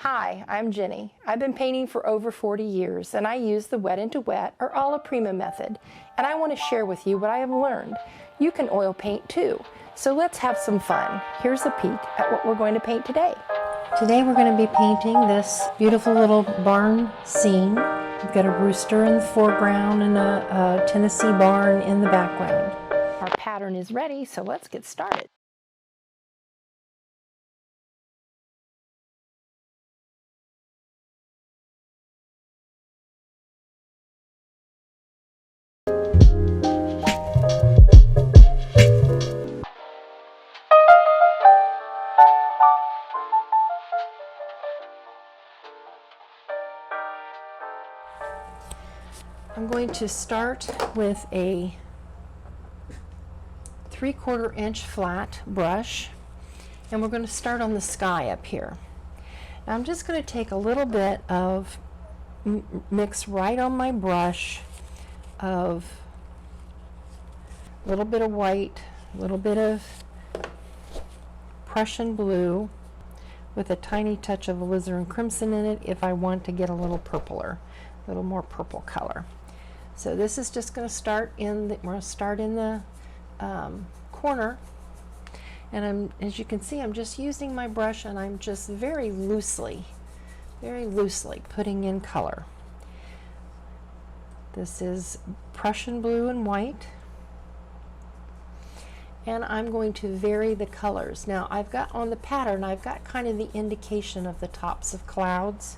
Hi, I'm Gini. I've been painting for over 40 years and I use the wet into wet or alla prima method, and I want to share with you what I have learned. You can oil paint too, so let's have some fun. Here's a peek at what we're going to paint today. Today we're going to be painting this beautiful little barn scene. We've got a rooster in the foreground and a Tennessee barn in the background. Our pattern is ready, so let's get started. I'm going to start with a 3/4 inch flat brush, and we're going to start on the sky up here. Now I'm just going to take a little bit of mix right on my brush of a little bit of white, a little bit of Prussian blue with a tiny touch of alizarin crimson in it if I want to get a little purpler, a little more purple color. So this is just going to start in the, we're going to start in the corner, and as you can see, I'm just using my brush and I'm just very loosely putting in color. This is Prussian blue and white, and I'm going to vary the colors. Now I've got on the pattern, I've got kind of the indication of the tops of clouds.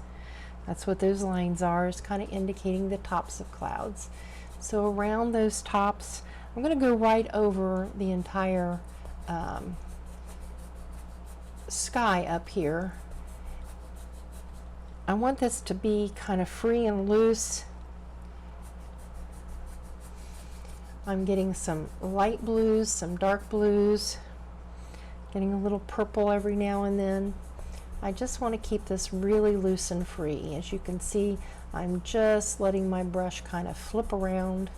That's what those lines are, is kind of indicating the tops of clouds. So around those tops, I'm going to go right over the entire sky up here. I want this to be kind of free and loose. I'm getting some light blues, some dark blues, getting a little purple every now and then. I just want to keep this really loose and free. As you can see, I'm just letting my brush kind of flip around,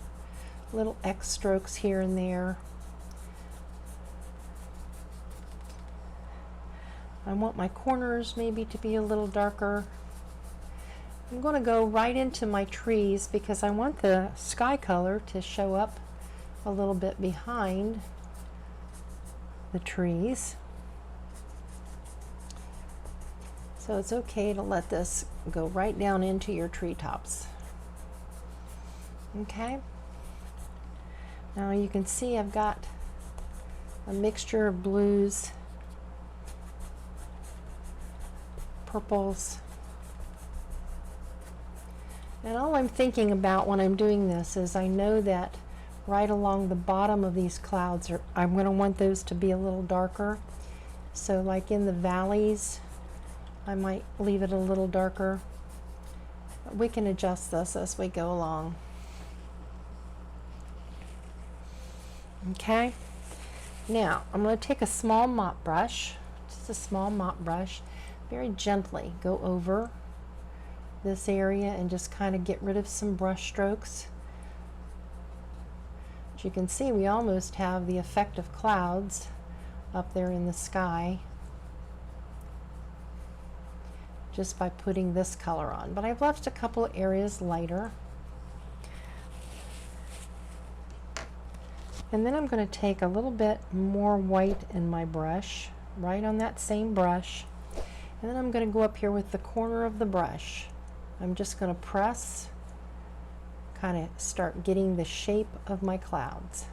little X strokes here and there. I want my corners maybe to be a little darker. I'm going to go right into my trees because I want the sky color to show up a little bit behind the trees. So it's okay to let this go right down into your treetops. Okay. Now you can see I've got a mixture of blues, purples, and all I'm thinking about when I'm doing this is I know that right along the bottom of these clouds I'm going to want those to be a little darker. So like in the valleys, I might leave it a little darker. But we can adjust this as we go along. Okay, now I'm going to take a small mop brush, just a small mop brush, very gently go over this area and just kind of get rid of some brush strokes. As you can see, we almost have the effect of clouds up there in the sky just by putting this color on, but I've left a couple of areas lighter. And then I'm going to take a little bit more white in my brush, right on that same brush, and then I'm going to go up here with the corner of the brush. I'm just going to press, kind of start getting the shape of my clouds.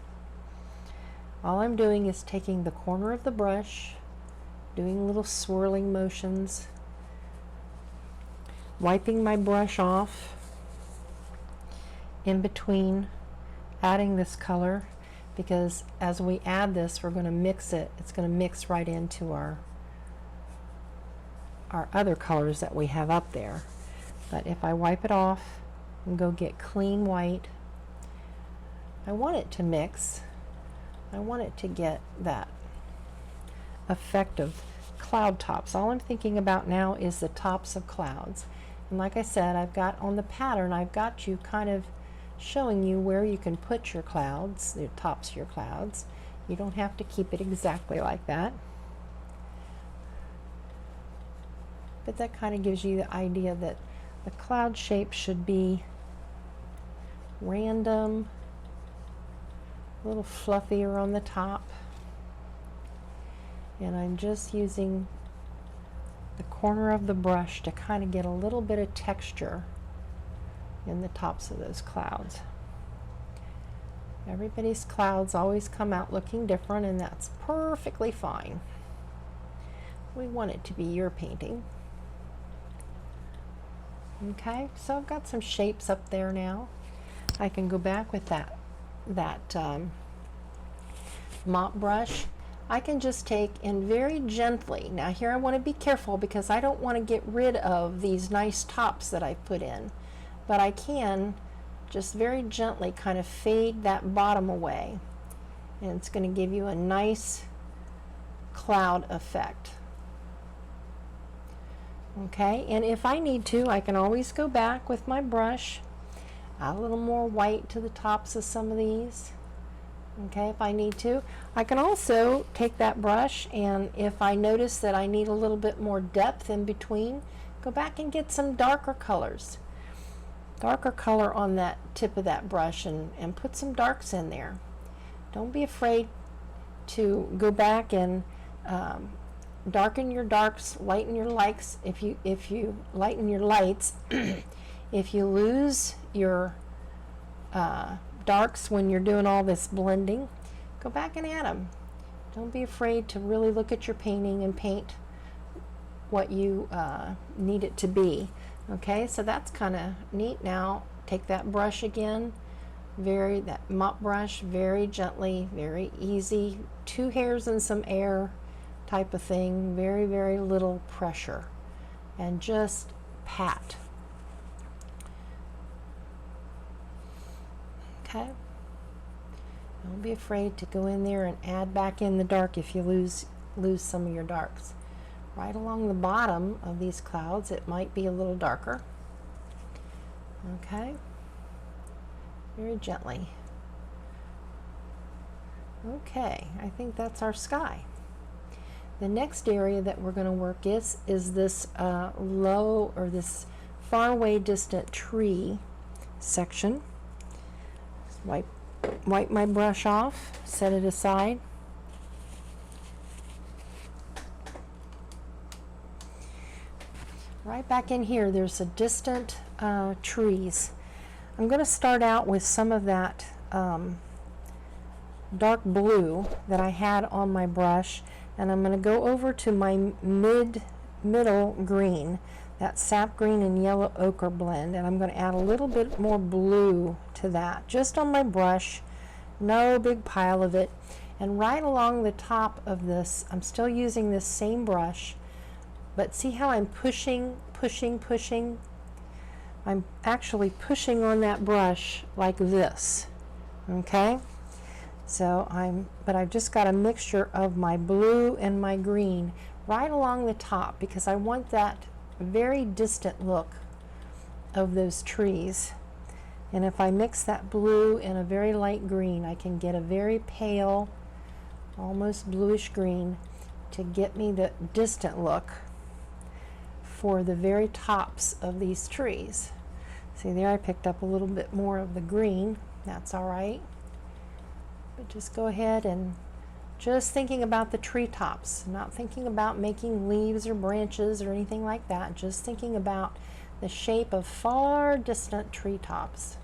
All I'm doing is taking the corner of the brush, doing little swirling motions, wiping my brush off in between adding this color, because as we add this, we're going to mix it. It's going to mix right into our other colors that we have up there. But if I wipe it off and go get clean white, I want it to mix. I want it to get that effect of cloud tops. All I'm thinking about now is the tops of clouds. And like I said, I've got on the pattern, I've got you kind of showing you where you can put your clouds, the tops of your clouds. You don't have to keep it exactly like that. but that kind of gives you the idea that the cloud shape should be random, a little fluffier on the top. And I'm just using the corner of the brush to kind of get a little bit of texture in the tops of those clouds. Everybody's clouds always come out looking different, and that's perfectly fine. We want it to be your painting. Okay, so I've got some shapes up there now. I can go back with that mop brush. I can just take and very gently, now here I want to be careful because I don't want to get rid of these nice tops that I put in, but I can just very gently kind of fade that bottom away, and it's going to give you a nice cloud effect. Okay, and if I need to, I can always go back with my brush, add a little more white to the tops of some of these. Okay, if I need to. I can also take that brush, and if I notice that I need a little bit more depth in between, go back and get some darker colors. Darker color on that tip of that brush, and put some darks in there. Don't be afraid to go back and darken your darks, lighten your lights. If you lighten your lights, if you lose your darks when you're doing all this blending, go back and add them. Don't be afraid to really look at your painting and paint what you need it to be. Okay, so that's kind of neat. Now take that brush again, that mop brush, very gently, very easy, 2 hairs and some air type of thing, very, very little pressure, and just pat. Okay, don't be afraid to go in there and add back in the dark if you lose some of your darks. Right along the bottom of these clouds, it might be a little darker. Okay, very gently. Okay, I think that's our sky. The next area that we're going to work is this low, or this far away distant tree section. Just wipe my brush off, set it aside. Right back in here, there's a distant trees. I'm going to start out with some of that dark blue that I had on my brush, and I'm going to go over to my middle green, that sap green and yellow ochre blend, and I'm going to add a little bit more blue to that, just on my brush, no big pile of it. And right along the top of this, I'm still using this same brush, but see how I'm pushing? I'm actually pushing on that brush like this, okay? So I've just got a mixture of my blue and my green right along the top, because I want that very distant look of those trees. And if I mix that blue and a very light green, I can get a very pale, almost bluish green to get me the distant look for the very tops of these trees. See there, I picked up a little bit more of the green. That's all right. But just go ahead and just thinking about the treetops, not thinking about making leaves or branches or anything like that, just thinking about the shape of far distant treetops.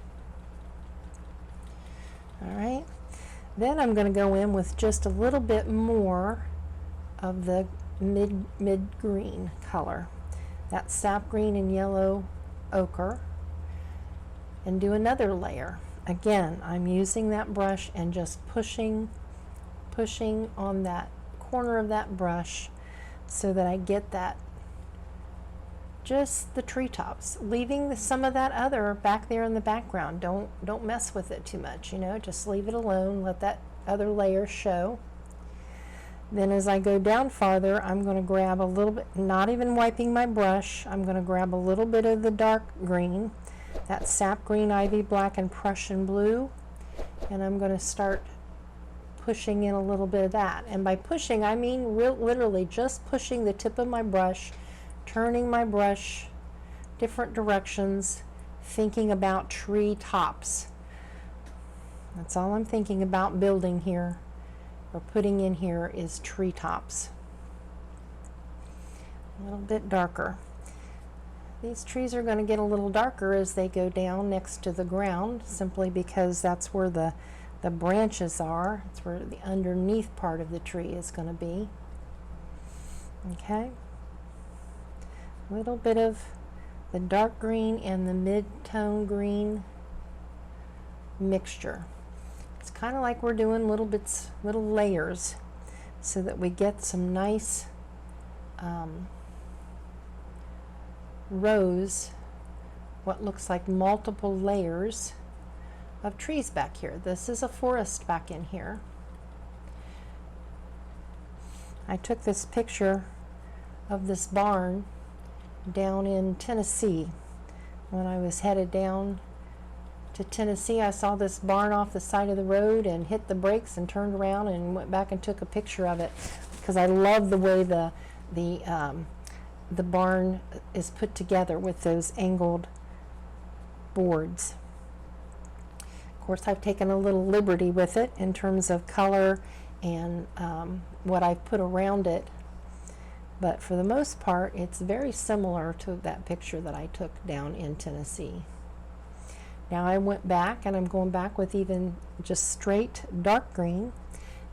All right, then I'm going to go in with just a little bit more of the mid green color, that sap green and yellow ochre, and do another layer. Again, I'm using that brush and just pushing on that corner of that brush so that I get that, just the treetops, leaving some of that other back there in the background. Don't mess with it too much, you know, just leave it alone, let that other layer show. Then as I go down farther, I'm going to grab a little bit, not even wiping my brush, I'm going to grab a little bit of the dark green, that sap green, ivy black, and Prussian blue, and I'm going to start pushing in a little bit of that. And by pushing, I mean literally just pushing the tip of my brush turning my brush different directions, thinking about tree tops. That's all I'm thinking about building here, or putting in here, is tree tops. A little bit darker. These trees are going to get a little darker as they go down next to the ground, simply because that's where the branches are. It's where the underneath part of the tree is going to be. Okay. A little bit of the dark green and the mid-tone green mixture. It's kind of like we're doing little layers, so that we get some nice rows, what looks like multiple layers of trees back here. This is a forest back in here. I took this picture of this barn down in Tennessee. When I was headed down to Tennessee, I saw this barn off the side of the road and hit the brakes and turned around and went back and took a picture of it, because I love the way the barn is put together with those angled boards. Of course, I've taken a little liberty with it in terms of color and what I've put around it, but for the most part it's very similar to that picture that I took down in Tennessee. Now I went back, and I'm going back with even just straight dark green.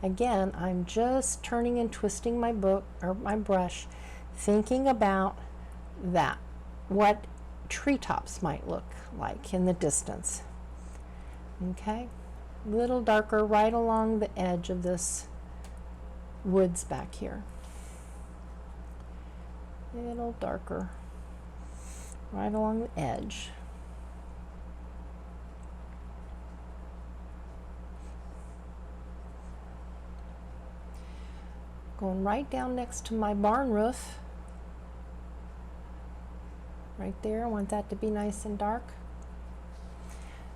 Again, I'm just turning and twisting my brush, thinking about that, what treetops might look like in the distance. Okay, a little darker right along the edge of this woods back here. A little darker right along the edge. Going right down next to my barn roof. Right there, I want that to be nice and dark.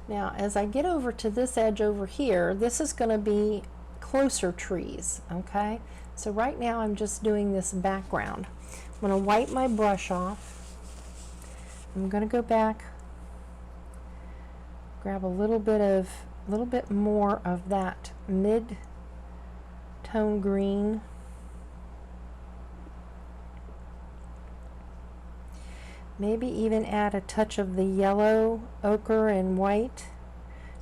Now, as I get over to this edge over here, this is going to be closer trees, okay? So right now I'm just doing this background. I'm going to wipe my brush off. I'm going to go back, grab a little bit more of that mid-tone green. Maybe even add a touch of the yellow, ochre, and white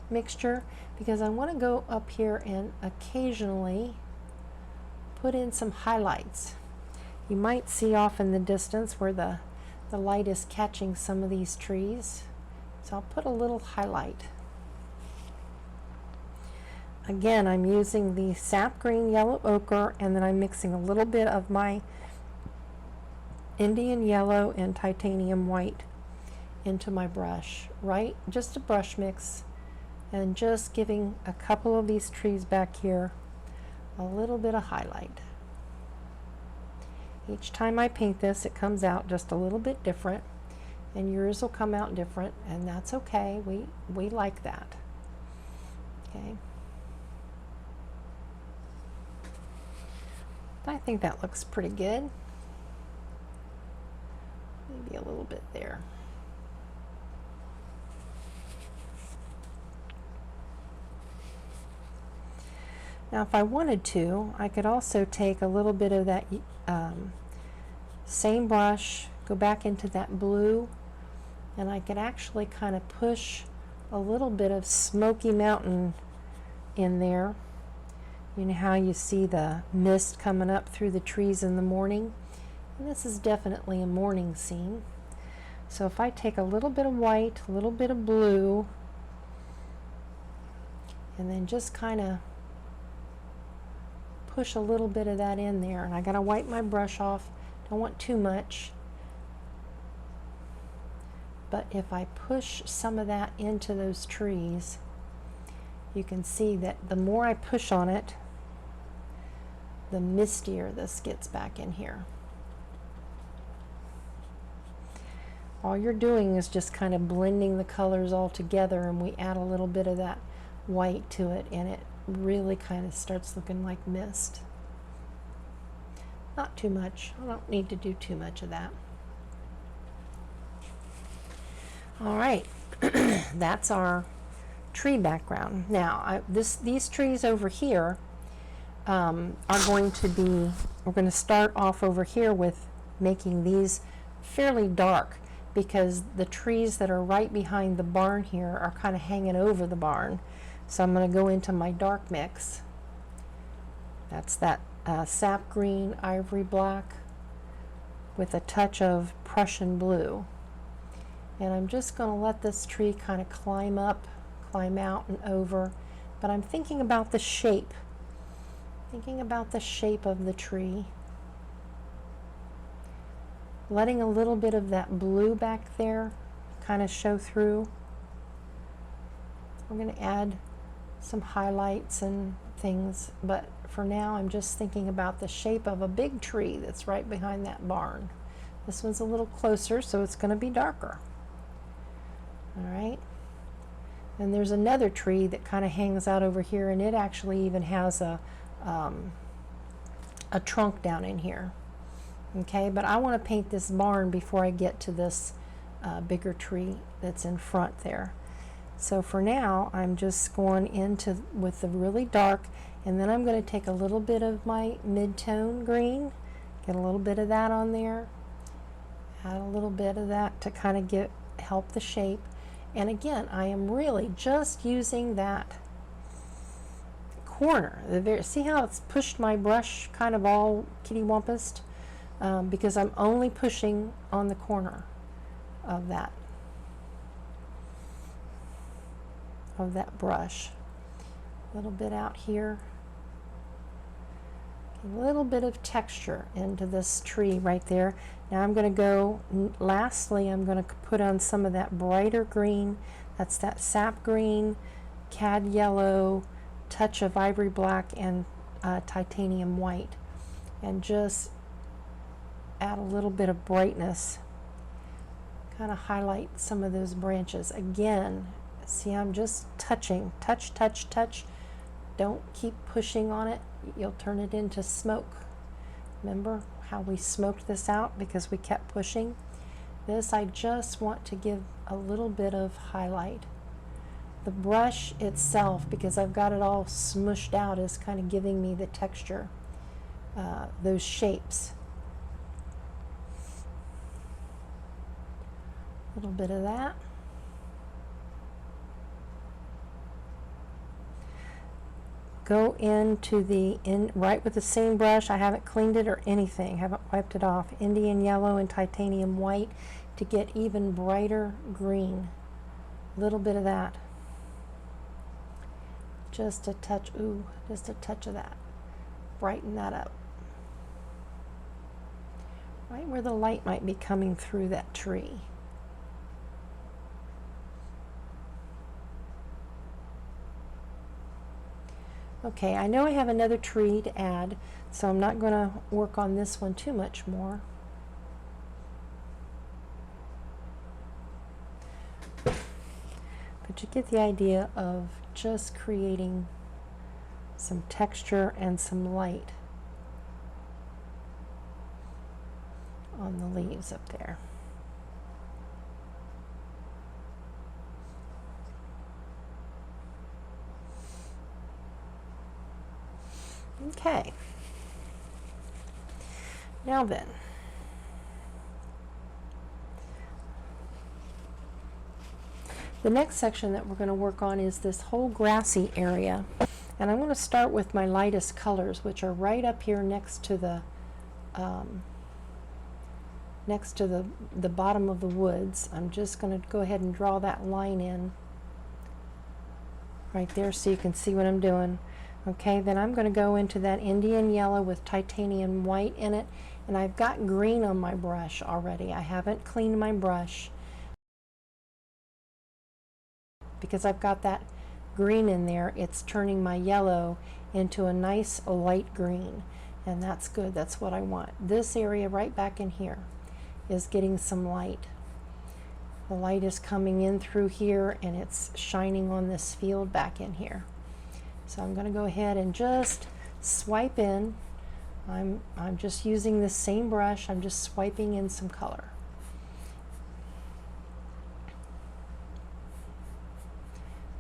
mixture, because I want to go up here and occasionally put in some highlights. You might see off in the distance where the light is catching some of these trees. So I'll put a little highlight. Again, I'm using the sap green, yellow ochre, and then I'm mixing a little bit of my Indian yellow and titanium white into my brush, right? Just a brush mix, and just giving a couple of these trees back here a little bit of highlight. Each time I paint this, it comes out just a little bit different, and yours will come out different, and that's okay. We like that. Okay. I think that looks pretty good. Maybe a little bit there. Now, if I wanted to, I could also take a little bit of that same brush, go back into that blue, and I could actually kind of push a little bit of Smoky Mountain in there. You know how you see the mist coming up through the trees in the morning? And this is definitely a morning scene. So if I take a little bit of white, a little bit of blue, and then just kind of push a little bit of that in there, and I gotta wipe my brush off, don't want too much, but if I push some of that into those trees, you can see that the more I push on it, the mistier this gets back in here. All you're doing is just kind of blending the colors all together, and we add a little bit of that white to it, and it really kind of starts looking like mist. Not too much. I don't need to do too much of that. All right, that's our tree background. Now, these trees over here are going to be, we're going to start off over here with making these fairly dark because the trees that are right behind the barn here are kind of hanging over the barn. So I'm going to go into my dark mix. That's that sap green, ivory black with a touch of Prussian blue. And I'm just going to let this tree kind of climb up, climb out and over. But I'm thinking about the shape. Thinking about the shape of the tree. Letting a little bit of that blue back there kind of show through. We're going to add some highlights and things, but for now I'm just thinking about the shape of a big tree that's right behind that barn. This one's a little closer, so it's going to be darker. All right. And there's another tree that kind of hangs out over here, and it actually even has a trunk down in here. Okay, but I want to paint this barn before I get to this bigger tree that's in front there. So for now, I'm just going into with the really dark, and then I'm going to take a little bit of my mid-tone green, get a little bit of that on there, add a little bit of that to kind of help the shape. And again, I am really just using that corner. See how it's pushed my brush kind of all kitty-wampus? Because I'm only pushing on the corner of that brush. A little bit out here. A little bit of texture into this tree right there. Now I'm going to go, lastly, I'm going to put on some of that brighter green. That's that sap green, cad yellow, touch of ivory black, and titanium white. And just add a little bit of brightness. Kind of highlight some of those branches. Again, see, I'm just touching. Touch, touch, touch. Don't keep pushing on it. You'll turn it into smoke. Remember how we smoked this out because we kept pushing? This, I just want to give a little bit of highlight. The brush itself, because I've got it all smushed out, is kind of giving me the texture, those shapes. A little bit of that. Go into right with the same brush. I haven't cleaned it or anything, haven't wiped it off. Indian yellow and titanium white to get even brighter green. A little bit of that. Just a touch, just a touch of that. Brighten that up. Right where the light might be coming through that tree. Okay, I know I have another tree to add, so I'm not going to work on this one too much more. But you get the idea of just creating some texture and some light on the leaves up there. Okay. Now then, the next section that we're going to work on is this whole grassy area. And I'm going to start with my lightest colors, which are right up here next to the bottom of the woods. I'm just going to go ahead and draw that line in right there so you can see what I'm doing. Okay, then I'm going to go into that Indian yellow with titanium white in it, and I've got green on my brush already. I haven't cleaned my brush because I've got that green in there. It's turning my yellow into a nice light green, and that's good. That's what I want. This area right back in here is getting some light. The light is coming in through here, and it's shining on this field back in here. So I'm going to go ahead and just swipe in. I'm just using the same brush. I'm just swiping in some color.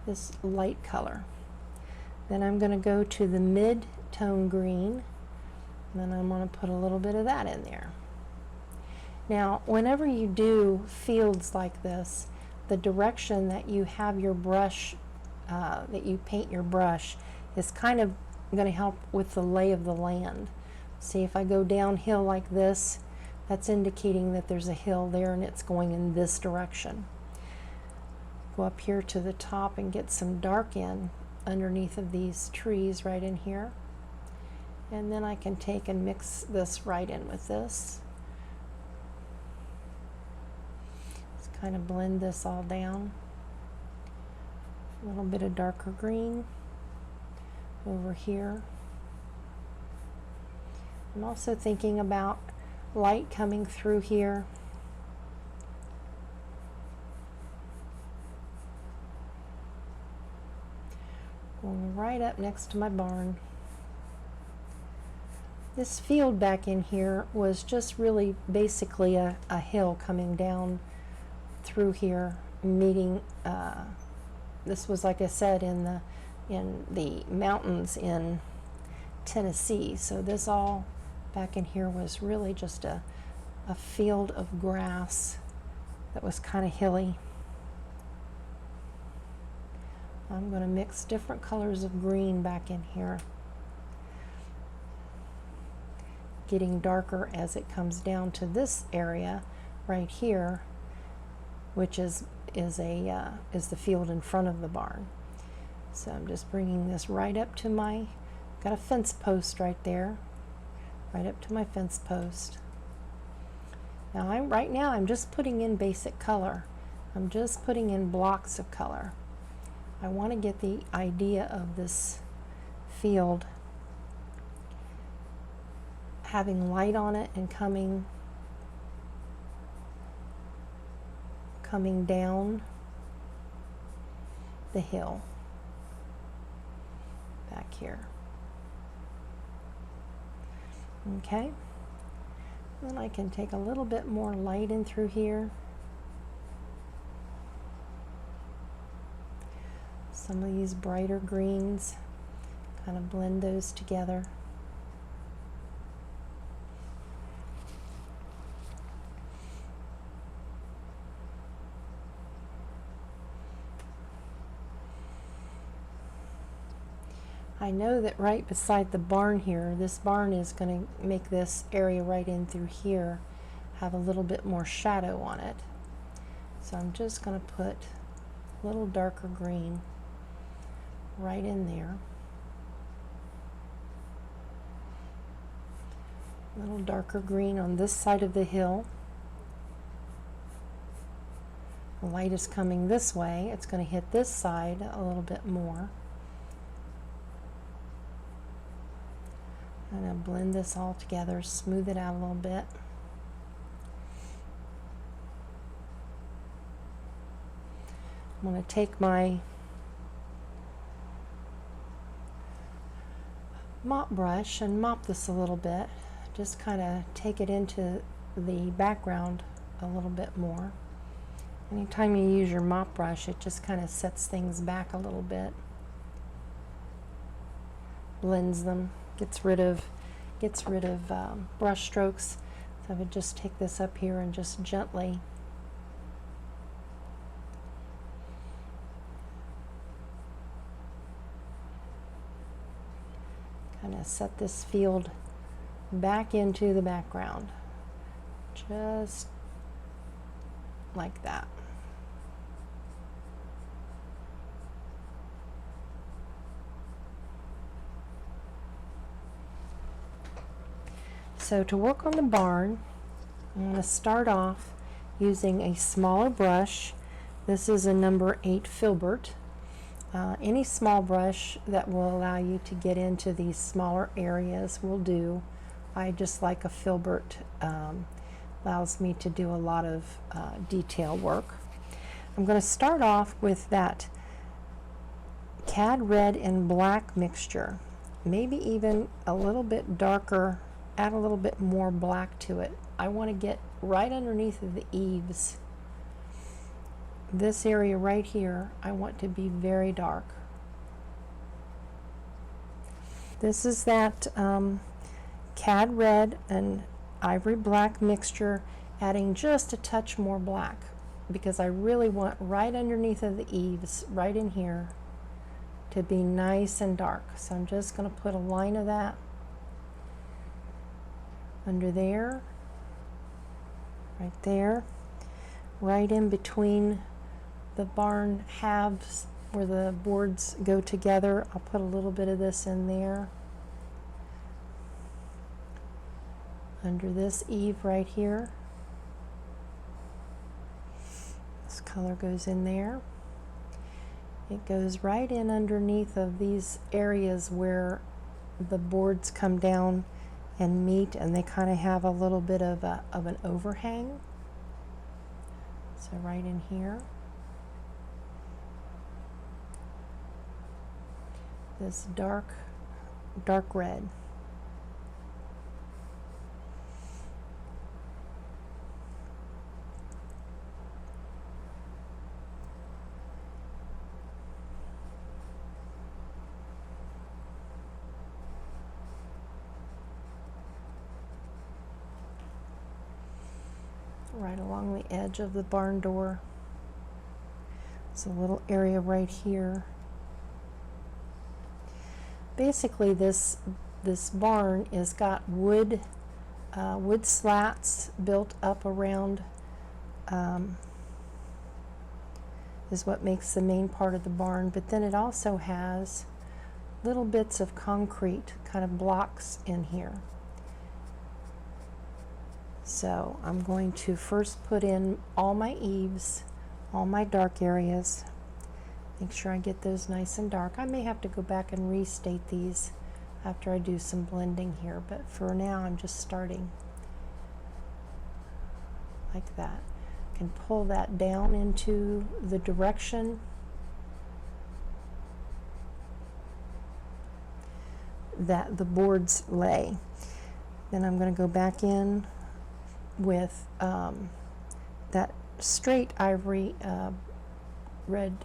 this light color. Then I'm going to go to the mid-tone green, and then I'm going to put a little bit of that in there. Now, whenever you do fields like this, the direction that you have your brush, that you paint your brush, is kind of going to help with the lay of the land. See, if I go downhill like this, that's indicating that there's a hill there and it's going in this direction. Go up here to the top and get some dark in underneath of these trees right in here. And then I can take and mix this right in with this. Just kind of blend this all down. A little bit of darker green over here. I'm also thinking about light coming through here. Going right up next to my barn. This field back in here was just really basically a hill coming down through here, meeting, this was, like I said, in the mountains in Tennessee. So this all back in here was really just a field of grass that was kind of hilly. I'm going to mix different colors of green back in here, getting darker as it comes down to this area right here, which is the field in front of the barn. So I'm just bringing this right up to my, got a fence post right there, right up to my fence post. Now right now I'm just putting in basic color. I'm just putting in blocks of color. I want to get the idea of this field having light on it and coming down the hill back here. Okay, then I can take a little bit more light in through here. Some of these brighter greens, kind of blend those together. I know that right beside the barn here, this barn is going to make this area right in through here have a little bit more shadow on it. So I'm just going to put a little darker green right in there. A little darker green on this side of the hill. The light is coming this way. It's going to hit this side a little bit more. I'm going to blend this all together, smooth it out a little bit. I'm going to take my mop brush and mop this a little bit. Just kind of take it into the background a little bit more. Anytime you use your mop brush, it just kind of sets things back a little bit. Blends them. Gets rid of brush strokes. So I would just take this up here and just gently kind of set this field back into the background, just like that. So to work on the barn, I'm going to start off using a smaller brush. This is a number 8 filbert. Any small brush that will allow you to get into these smaller areas will do. I just like a filbert, allows me to do a lot of detail work. I'm going to start off with that cad red and black mixture, maybe even a little bit darker, add a little bit more black to it. I want to get right underneath of the eaves this area right here, I want to be very dark. This is that cad red and ivory black mixture, adding just a touch more black because I really want right underneath of the eaves, right in here, to be nice and dark. So I'm just going to put a line of that under there, right there, right in between the barn halves where the boards go together. I'll put a little bit of this in there. Under this eave right here. This color goes in there. It goes right in underneath of these areas where the boards come down and meet, and they kind of have a little bit of an overhang. So right in here. This dark red. Right along the edge of the barn door. There's a little area right here. Basically, this barn is got wood slats built up around. Is what makes the main part of the barn, but then it also has little bits of concrete kind of blocks in here. So I'm going to first put in all my eaves, all my dark areas. Make sure I get those nice and dark. I may have to go back and restate these after I do some blending here, but for now I'm just starting like that. I can pull that down into the direction that the boards lay. Then I'm going to go back in with that straight ivory red,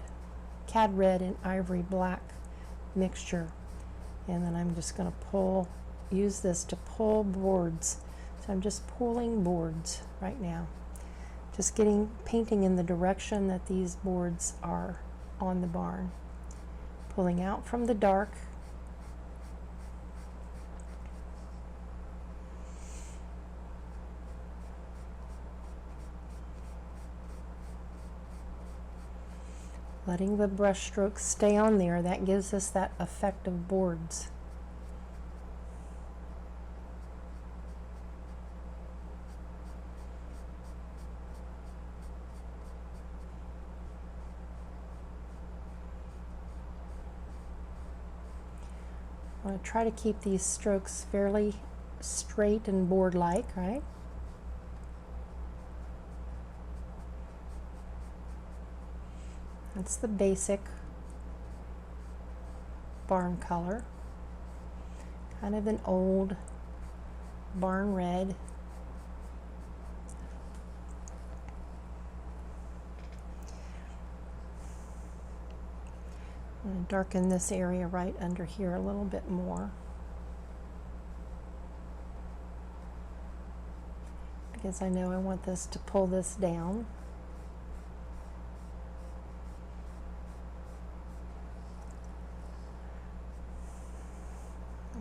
cad red and ivory black mixture, and then I'm just going to use this to pull boards. So I'm just pulling boards right now, just painting in the direction that these boards are on the barn, pulling out from the dark. Letting the brush strokes stay on there, that gives us that effect of boards. I want to try to keep these strokes fairly straight and board-like, right? That's the basic barn color. Kind of an old barn red. I'm going to darken this area right under here a little bit more, because I know I want this to pull this down.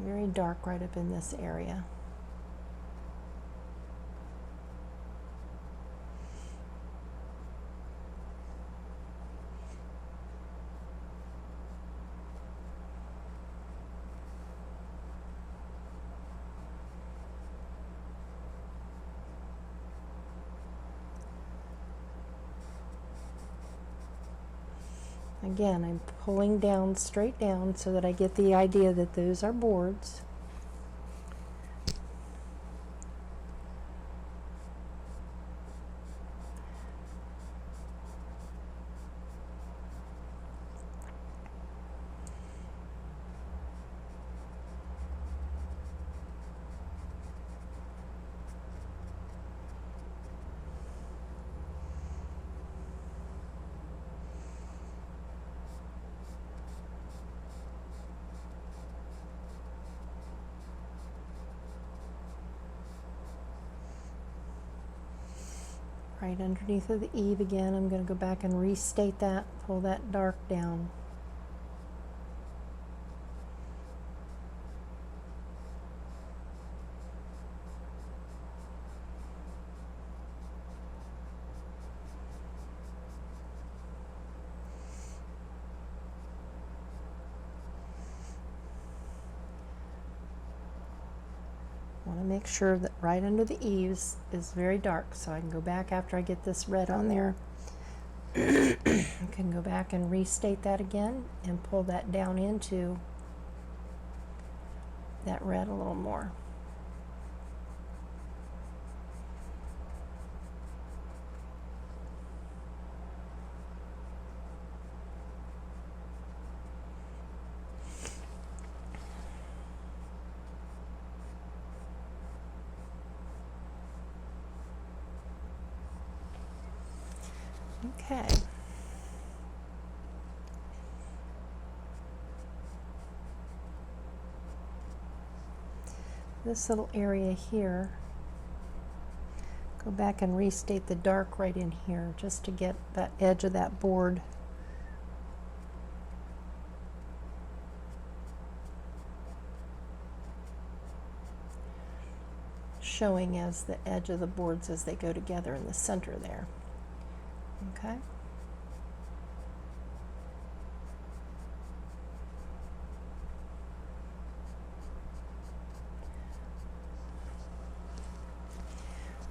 Very dark right up in this area. Again, I'm pulling down, straight down, so that I get the idea that those are boards. right underneath of the eave again. I'm going to go back and restate that, pull that dark down. Want to make sure that right under the eaves is very dark, so I can go back after I get this red on there. I can go back and restate that again and pull that down into that red a little more. Okay. This little area here, go back and restate the dark right in here just to get that edge of that board. Showing as the edge of the boards as they go together in the center there. Okay.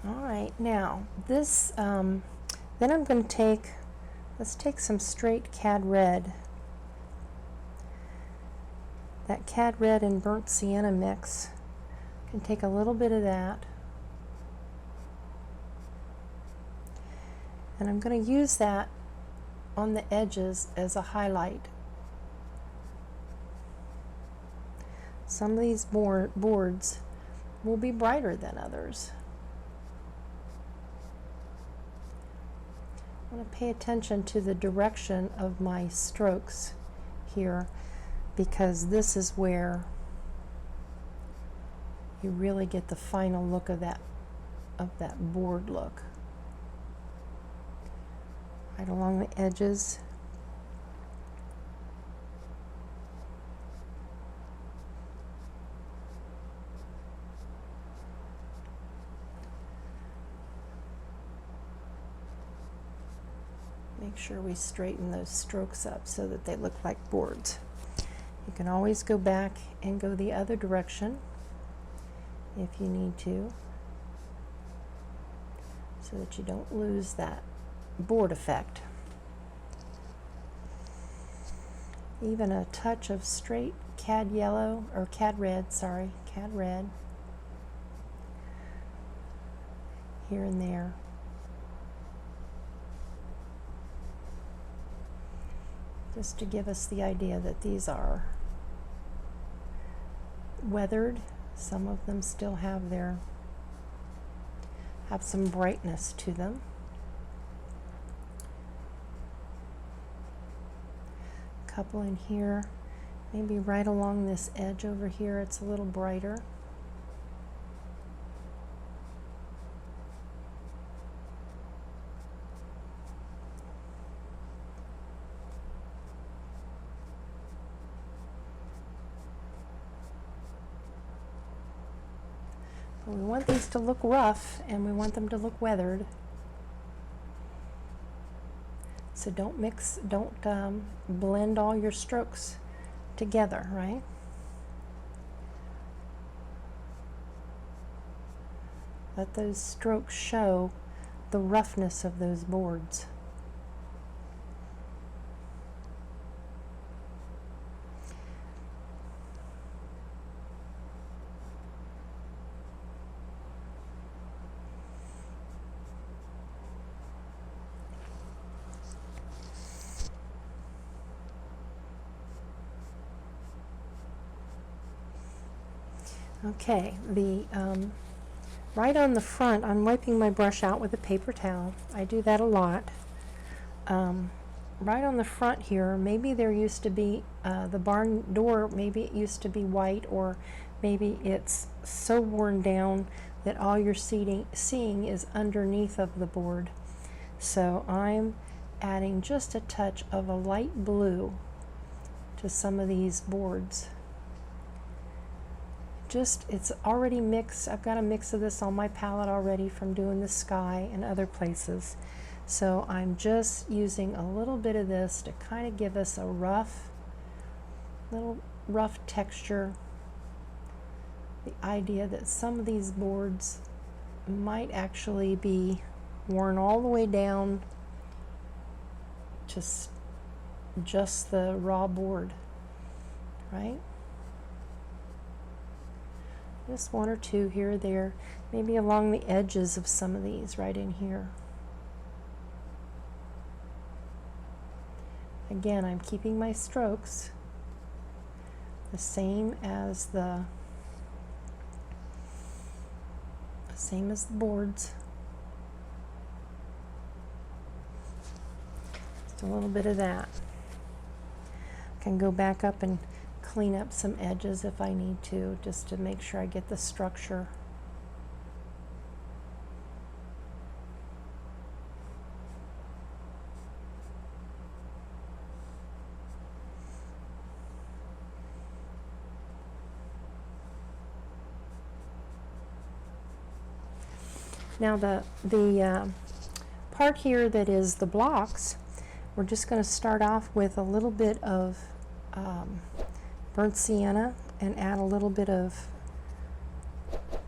All right, now this, then I'm going to take, let's take some straight cad red. That cad red and burnt sienna mix. I can take a little bit of that. And I'm going to use that on the edges as a highlight. Some of these boards will be brighter than others. I want to pay attention to the direction of my strokes here, because this is where you really get the final look of that board look. Right along the edges. Make sure we straighten those strokes up so that they look like boards. You can always go back and go the other direction if you need to, so that you don't lose that board effect. Even a touch of straight cad yellow, or cad red, sorry, cad red here and there. Just to give us the idea that these are weathered. Some of them still have some brightness to them. Couple in here, maybe right along this edge over here, it's a little brighter. But we want these to look rough and we want them to look weathered. So don't blend all your strokes together, right? Let those strokes show the roughness of those boards. Okay, right on the front, I'm wiping my brush out with a paper towel. I do that a lot. Right on the front here, maybe there used to be the barn door, maybe it used to be white, or maybe it's so worn down that all you're seeing is underneath of the board. So I'm adding just a touch of a light blue to some of these boards. It's already mixed. I've got a mix of this on my palette already from doing the sky and other places. So I'm just using a little bit of this to kind of give us a little rough texture. The idea that some of these boards might actually be worn all the way down to just the raw board, right? Just one or two here or there, maybe along the edges of some of these right in here. Again, I'm keeping my strokes the same as the boards. Just a little bit of that. I can go back up and clean up some edges if I need to, just to make sure I get the structure. Now the part here that is the blocks, we're just going to start off with a little bit of burnt sienna and add a little bit of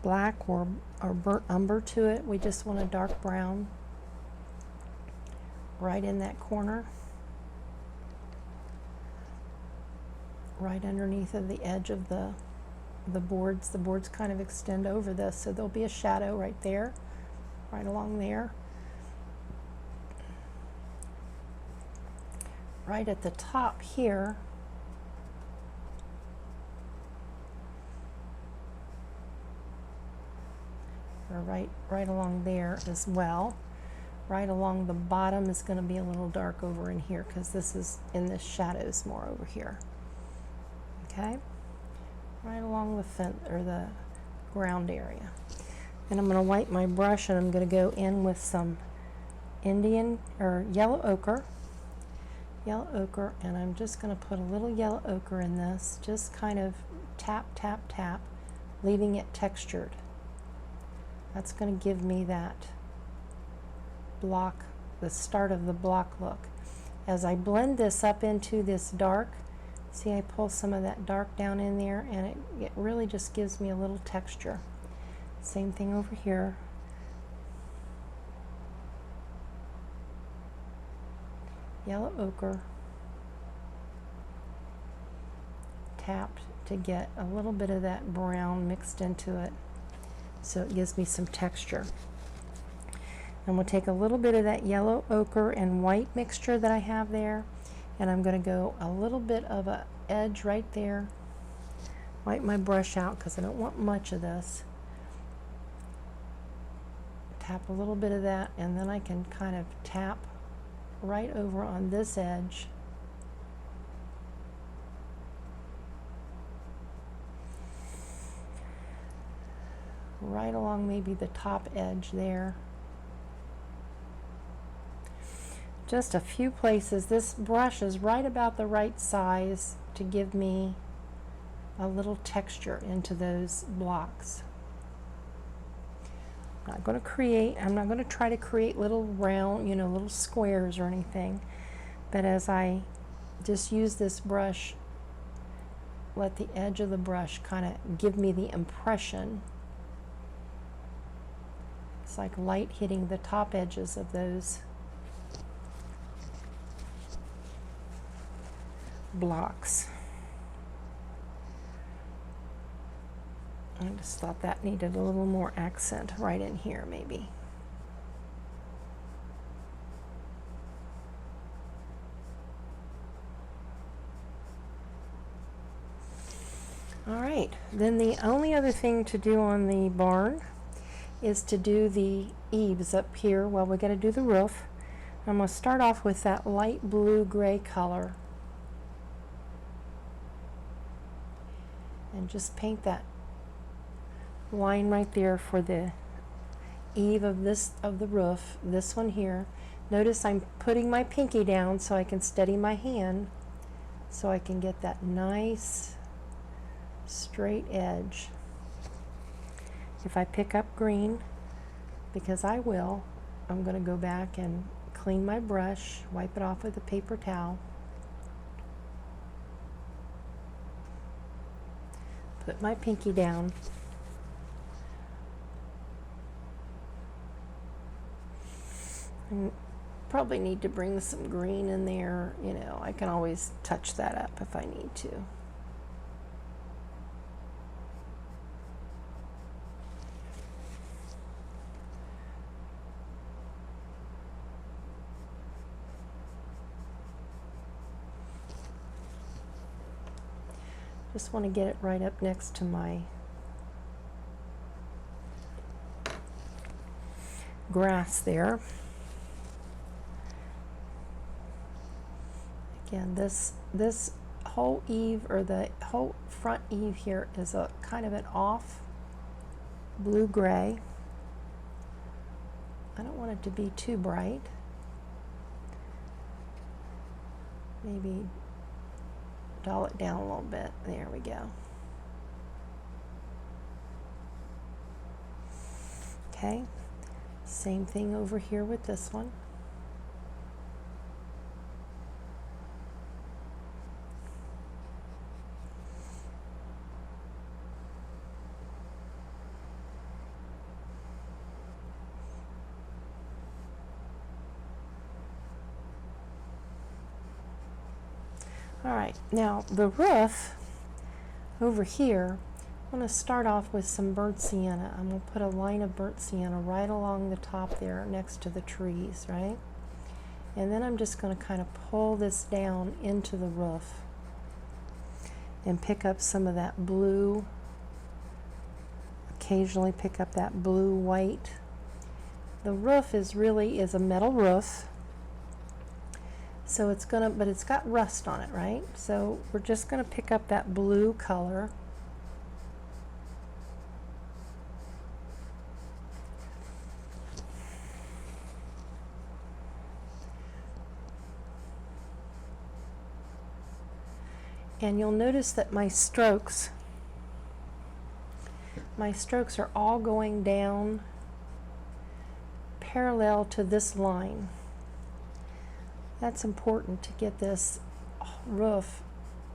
black or burnt umber to it. We just want a dark brown right in that corner, right underneath of the edge of the boards. The boards kind of extend over this, so there'll be a shadow right there, right along there. Right at the top here, or right along there as well. Right along the bottom is going to be a little dark over in here because this is in the shadows more over here. Okay, right along the ground area. And I'm going to wipe my brush and I'm going to go in with some yellow ochre, and I'm just going to put a little yellow ochre in this, just kind of tap, tap, tap, leaving it textured. That's going to give me that block, the start of the block look. As I blend this up into this dark, see, I pull some of that dark down in there, and it really just gives me a little texture. Same thing over here. Yellow ochre, tapped to get a little bit of that brown mixed into it, so it gives me some texture. And we'll take a little bit of that yellow ochre and white mixture that I have there, and I'm going to go a little bit of an edge right there. Wipe my brush out because I don't want much of this. Tap a little bit of that, and then I can kind of tap right over on this edge. Right along maybe the top edge there. Just a few places. This brush is right about the right size to give me a little texture into those blocks. I'm not going to try to create little round, little squares or anything, but as I just use this brush, let the edge of the brush kind of give me the impression. It's like light hitting the top edges of those blocks. I just thought that needed a little more accent right in here, maybe. All right, then the only other thing to do on the barn is to do the eaves up here. Well, we got to do the roof. I'm going to start off with that light blue gray color and just paint that line right there for the eave of the roof, this one here. Notice I'm putting my pinky down so I can steady my hand so I can get that nice straight edge. If I pick up green, because I will, I'm going to go back and clean my brush, wipe it off with a paper towel, put my pinky down, and probably need to bring some green in there. You know, I can always touch that up if I need to. Just want to get it right up next to my grass there. Again, this whole eave, or the whole front eave here, is a kind of an off blue-gray. I don't want it to be too bright. Maybe dull it down a little bit. There we go. Okay, same thing over here with this one. All right, now the roof over here, I'm going to start off with some burnt sienna. I'm going to put a line of burnt sienna right along the top there next to the trees, right? And then I'm just going to kind of pull this down into the roof and pick up some of that blue, occasionally pick up that blue-white. The roof is a metal roof. So it's gonna, but it's got rust on it, right? So we're just gonna pick up that blue color. And you'll notice that my strokes are all going down parallel to this line. That's important to get this roof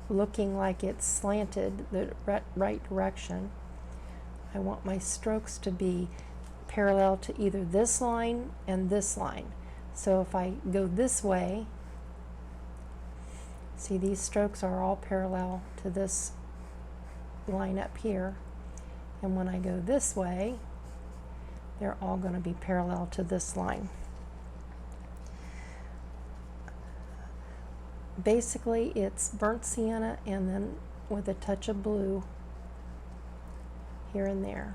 looking like it's slanted the right direction. I want my strokes to be parallel to either this line and this line. So if I go this way, see, these strokes are all parallel to this line up here. And when I go this way, they're all going to be parallel to this line. Basically, it's burnt sienna and then with a touch of blue here and there.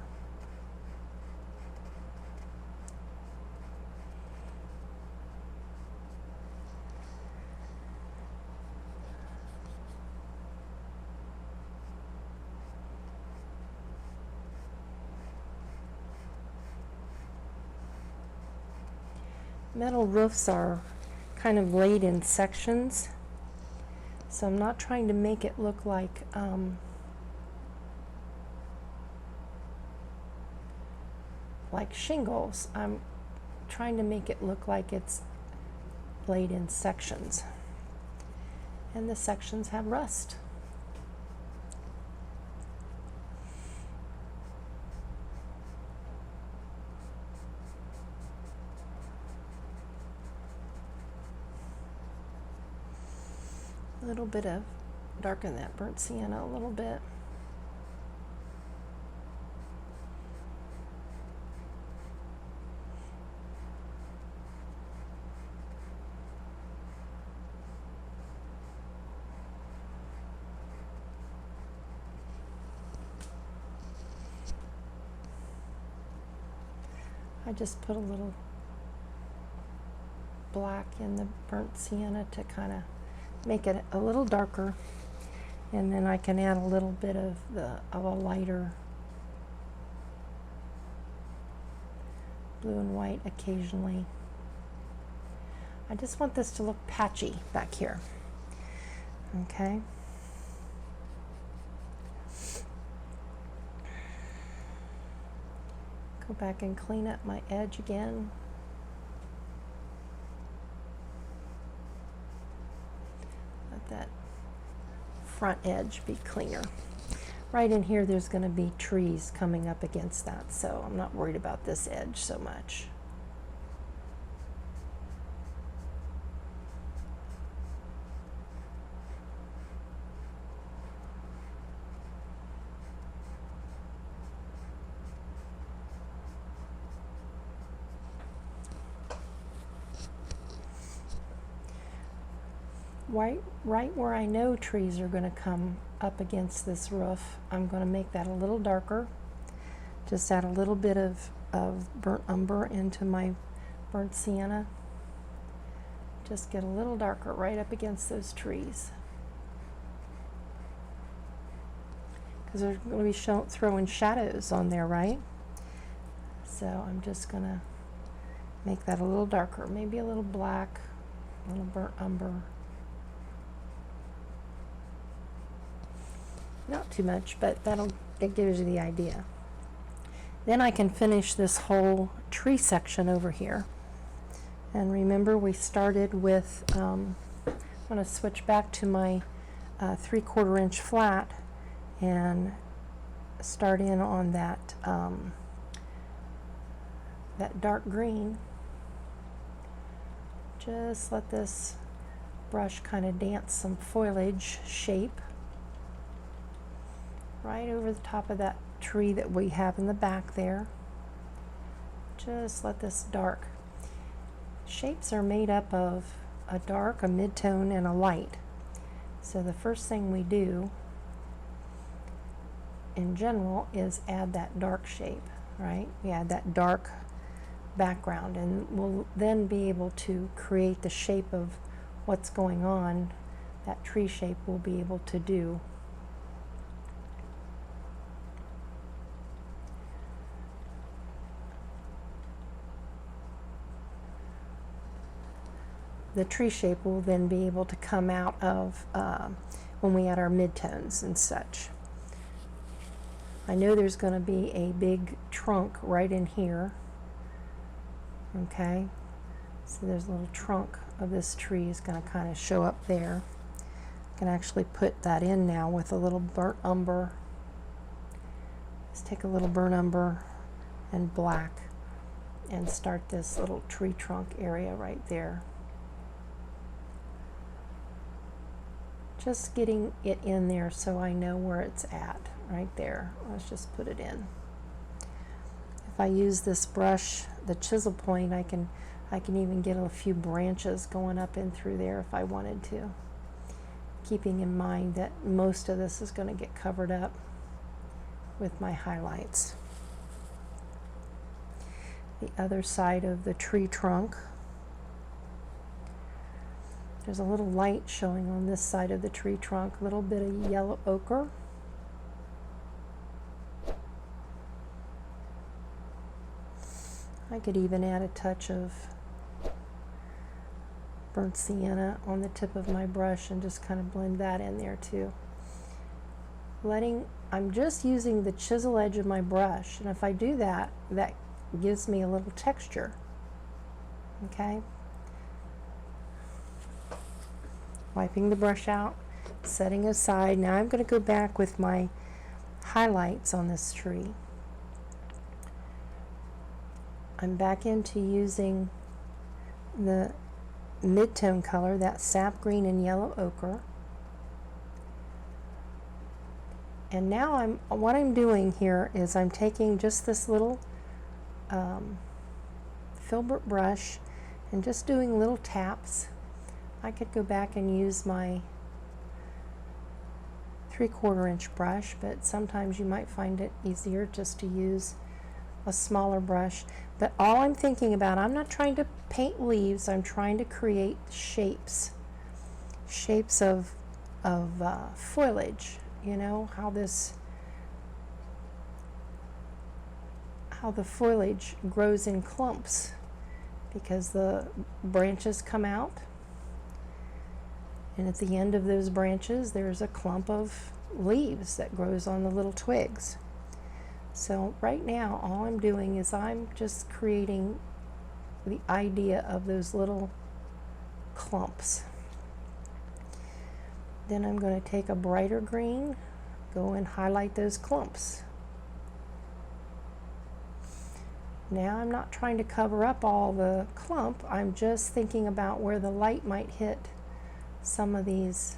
Metal roofs are kind of laid in sections. So I'm not trying to make it look like shingles. I'm trying to make it look like it's laid in sections. And the sections have rust. A little bit of darken that burnt sienna a little bit. I just put a little black in the burnt sienna to kind of make it a little darker, and then I can add a little bit of a lighter blue and white occasionally. I just want this to look patchy back here. Okay. Go back and clean up my edge again. Let that front edge be cleaner. Right in here there's going to be trees coming up against that, so I'm not worried about this edge so much. Right where I know trees are going to come up against this roof, I'm going to make that a little darker. Just add a little bit of burnt umber into my burnt sienna. Just get a little darker right up against those trees. Because they're going to be throwing shadows on there, right? So I'm just going to make that a little darker, maybe a little black, a little burnt umber. Not too much, but it gives you the idea. Then I can finish this whole tree section over here. And remember, we started with, I'm going to switch back to my 3/4 inch flat and start in on that, that dark green. Just let this brush kind of dance some foliage shape right over the top of that tree that we have in the back there. Just let this dark. Shapes are made up of a dark, a mid-tone, and a light. So the first thing we do in general is add that dark shape, right? We add that dark background, and we'll then be able to create the shape of what's going on. That tree shape we'll be able to do. The tree shape will then be able to come out of when we add our midtones and such. I know there's going to be a big trunk right in here. Okay, so there's a little trunk of this tree is going to kind of show up there. I can actually put that in now with a little burnt umber. Let's take a little burnt umber and black and start this little tree trunk area right there. Just getting it in there so I know where it's at, right there. Let's just put it in. If I use this brush, the chisel point, I can even get a few branches going up in through there if I wanted to. Keeping in mind that most of this is going to get covered up with my highlights. The other side of the tree trunk. There's a little light showing on this side of the tree trunk, a little bit of yellow ochre. I could even add a touch of burnt sienna on the tip of my brush and just kind of blend that in there too. I'm just using the chisel edge of my brush, and if I do that, that gives me a little texture. Okay? Wiping the brush out, setting aside. Now I'm going to go back with my highlights on this tree. I'm back into using the mid-tone color, that sap green and yellow ochre. And now what I'm doing here is I'm taking just this little filbert brush and just doing little taps. I could go back and use my 3/4 inch brush, but sometimes you might find it easier just to use a smaller brush. But all I'm thinking about, I'm not trying to paint leaves, I'm trying to create shapes of foliage. You know, how how the foliage grows in clumps, because the branches come out, and at the end of those branches there's a clump of leaves that grows on the little twigs. So right now all I'm doing is I'm just creating the idea of those little clumps. Then I'm going to take a brighter green, go and highlight those clumps. Now I'm not trying to cover up all the clump, I'm just thinking about where the light might hit some of these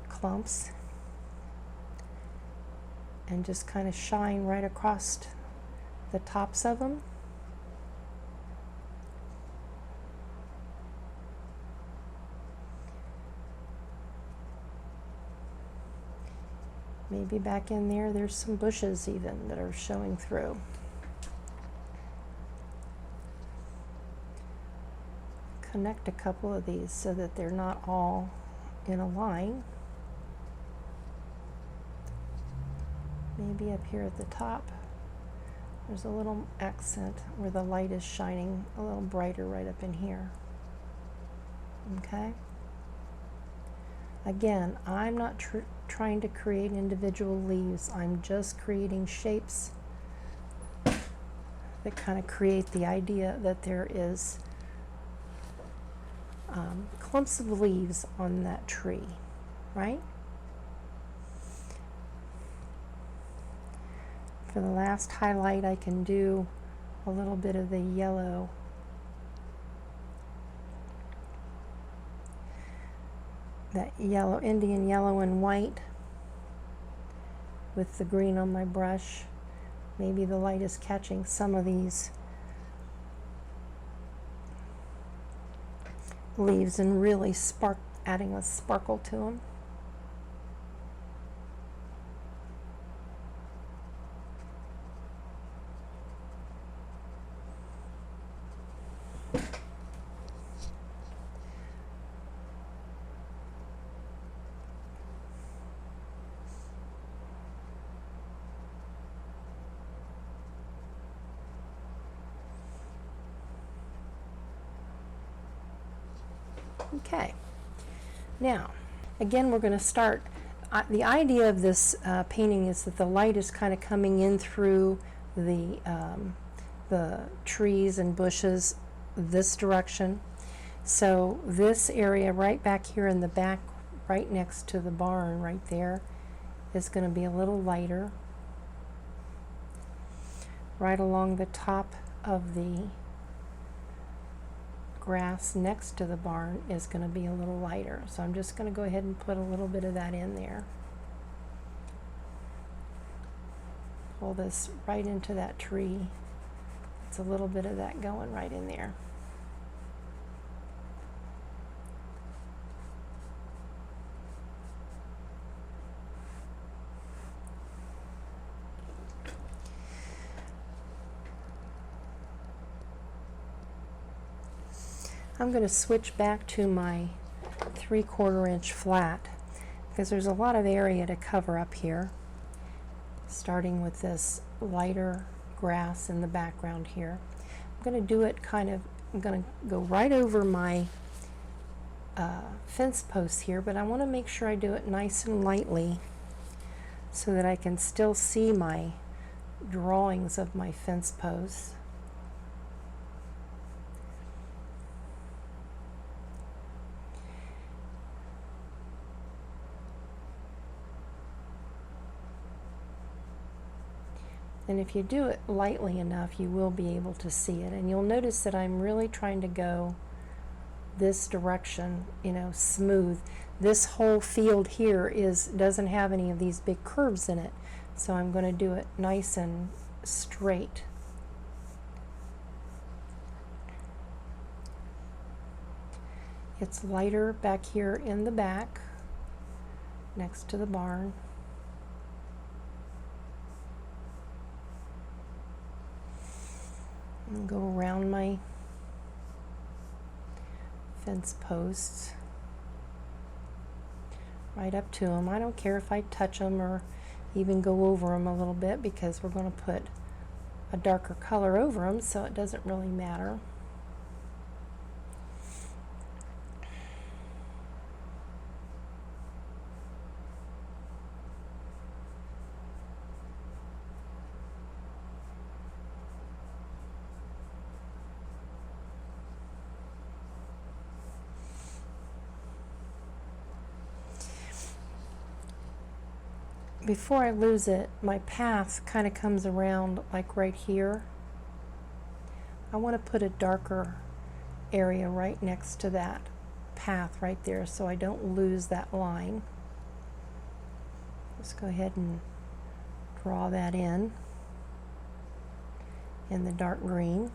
clumps and just kind of shine right across the tops of them. Maybe back in there there's some bushes even that are showing through. Connect a couple of these so that they're not all in a line. Maybe up here at the top there's a little accent where the light is shining a little brighter right up in here. Okay? Again, I'm not trying to create individual leaves, I'm just creating shapes that kind of create the idea that there is clumps of leaves on that tree, right? For the last highlight, I can do a little bit of the yellow. That yellow, Indian yellow and white with the green on my brush. Maybe the light is catching some of these leaves and really adding a sparkle to them. Okay, now again we're going to start. The idea of this painting is that the light is kind of coming in through the trees and bushes this direction. So this area right back here in the back, right next to the barn right there, is going to be a little lighter. Right along the top of the grass next to the barn is going to be a little lighter. So I'm just going to go ahead and put a little bit of that in there. Pull this right into that tree. It's a little bit of that going right in there. I'm going to switch back to my 3/4 inch flat because there's a lot of area to cover up here, starting with this lighter grass in the background here. I'm going to do it I'm going to go right over my fence posts here, but I want to make sure I do it nice and lightly so that I can still see my drawings of my fence posts. And if you do it lightly enough, you will be able to see it. And you'll notice that I'm really trying to go this direction, smooth. This whole field here doesn't have any of these big curves in it. So I'm going to do it nice and straight. It's lighter back here in the back, next to the barn. And go around my fence posts right up to them. I don't care if I touch them or even go over them a little bit because we're going to put a darker color over them, so it doesn't really matter. Before I lose it, my path kind of comes around like right here. I want to put a darker area right next to that path right there so I don't lose that line. Let's go ahead and draw that in the dark green.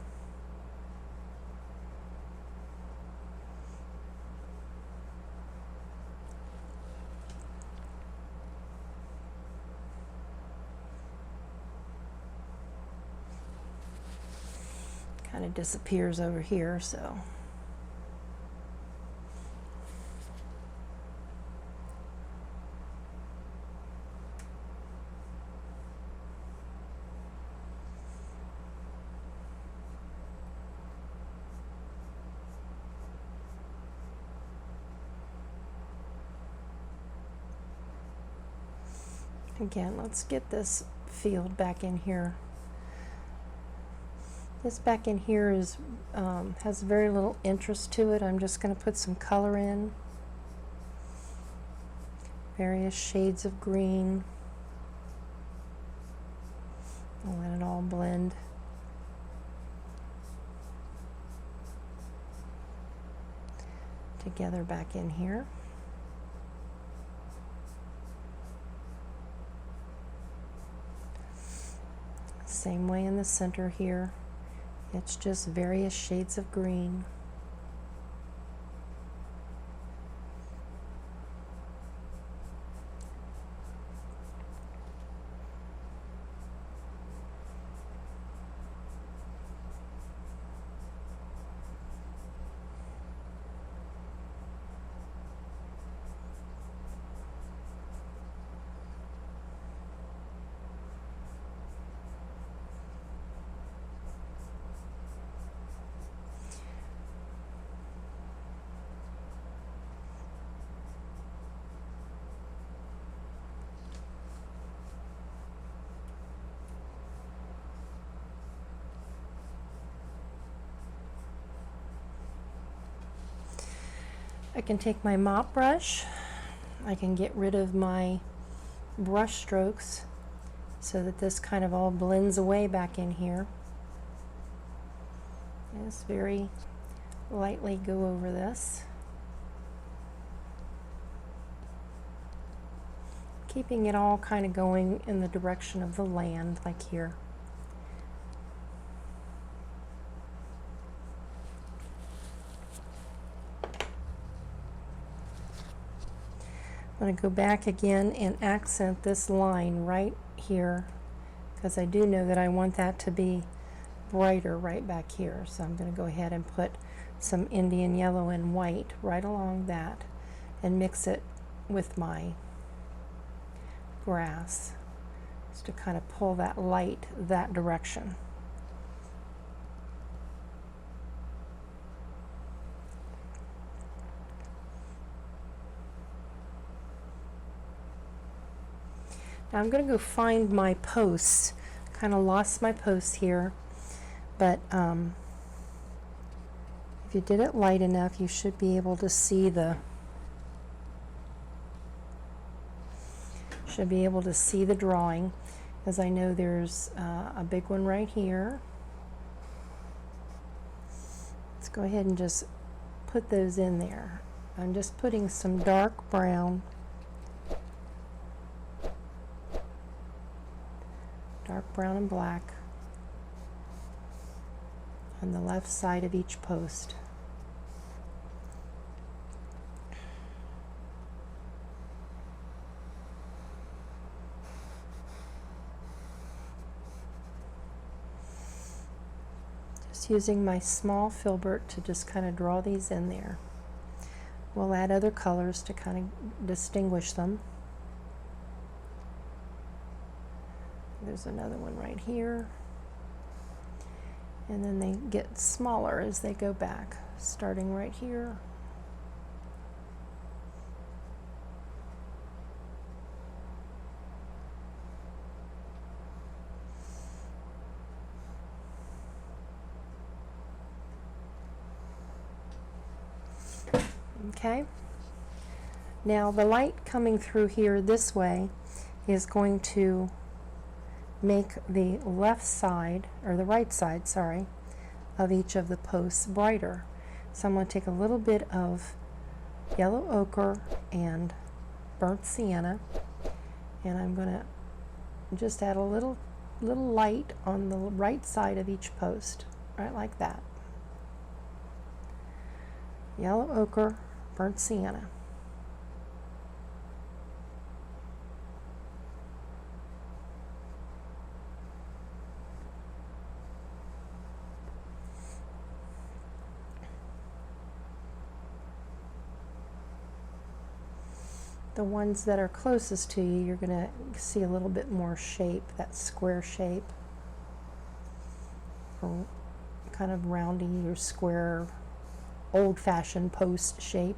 Kind of disappears over here, so again, let's get this field back in here. This back in here is has very little interest to it. I'm just going to put some color in. Various shades of green. I'll let it all blend. Together back in here. Same way in the center here. It's just various shades of green. I can take my mop brush, I can get rid of my brush strokes so that this kind of all blends away back in here. Just very lightly go over this, keeping it all kind of going in the direction of the land, like here. I'm going to go back again and accent this line right here, because I do know that I want that to be brighter right back here. So I'm going to go ahead and put some Indian yellow and white right along that and mix it with my grass, just to kind of pull that light that direction. Now I'm going to go find my posts. Kind of lost my posts here, but if you did it light enough, you should be able to see the drawing, as I know there's a big one right here. Let's go ahead and just put those in there. I'm just putting some dark brown, and black on the left side of each post. Just using my small filbert to just kind of draw these in there. We'll add other colors to kind of distinguish them. There's another one right here. And then they get smaller as they go back, starting right here. Okay. Now the light coming through here this way is going to make the left side, or the right side, sorry, of each of the posts brighter. So I'm going to take a little bit of yellow ochre and burnt sienna, and I'm going to just add a little light on the right side of each post, right like that. Yellow ochre, burnt sienna. The ones that are closest to you, you're going to see a little bit more shape, that square shape, or kind of roundy or square, old-fashioned post shape.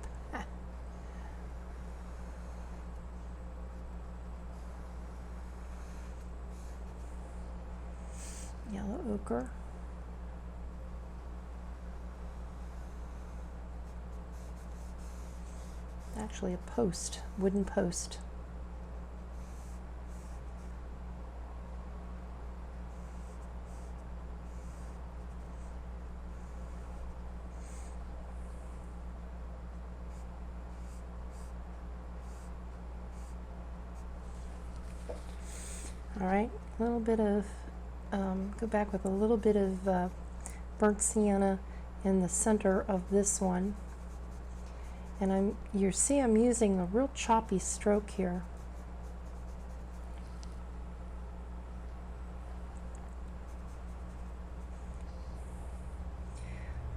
Yellow ochre. Actually a post, wooden post. All right, a little bit of, go back with a little bit of burnt sienna in the center of this one. And you see I'm using a real choppy stroke here.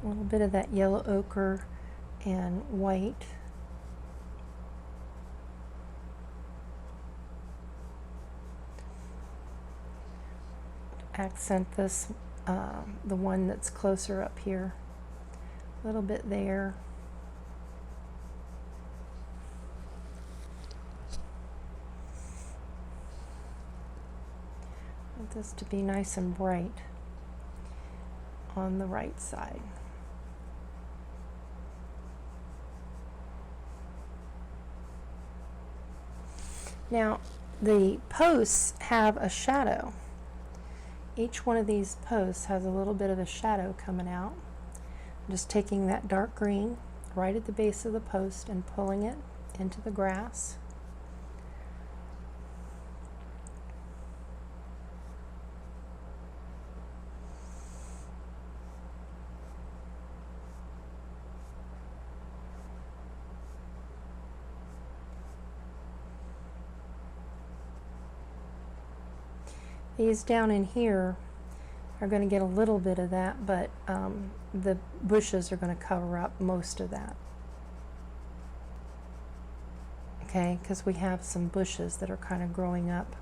A little bit of that yellow ochre and white. Accent this, the one that's closer up here. A little bit there. Want this to be nice and bright on the right side. Now, the posts have a shadow. Each one of these posts has a little bit of a shadow coming out. I'm just taking that dark green right at the base of the post and pulling it into the grass. These down in here are going to get a little bit of that, but the bushes are going to cover up most of that. Okay, because we have some bushes that are kind of growing up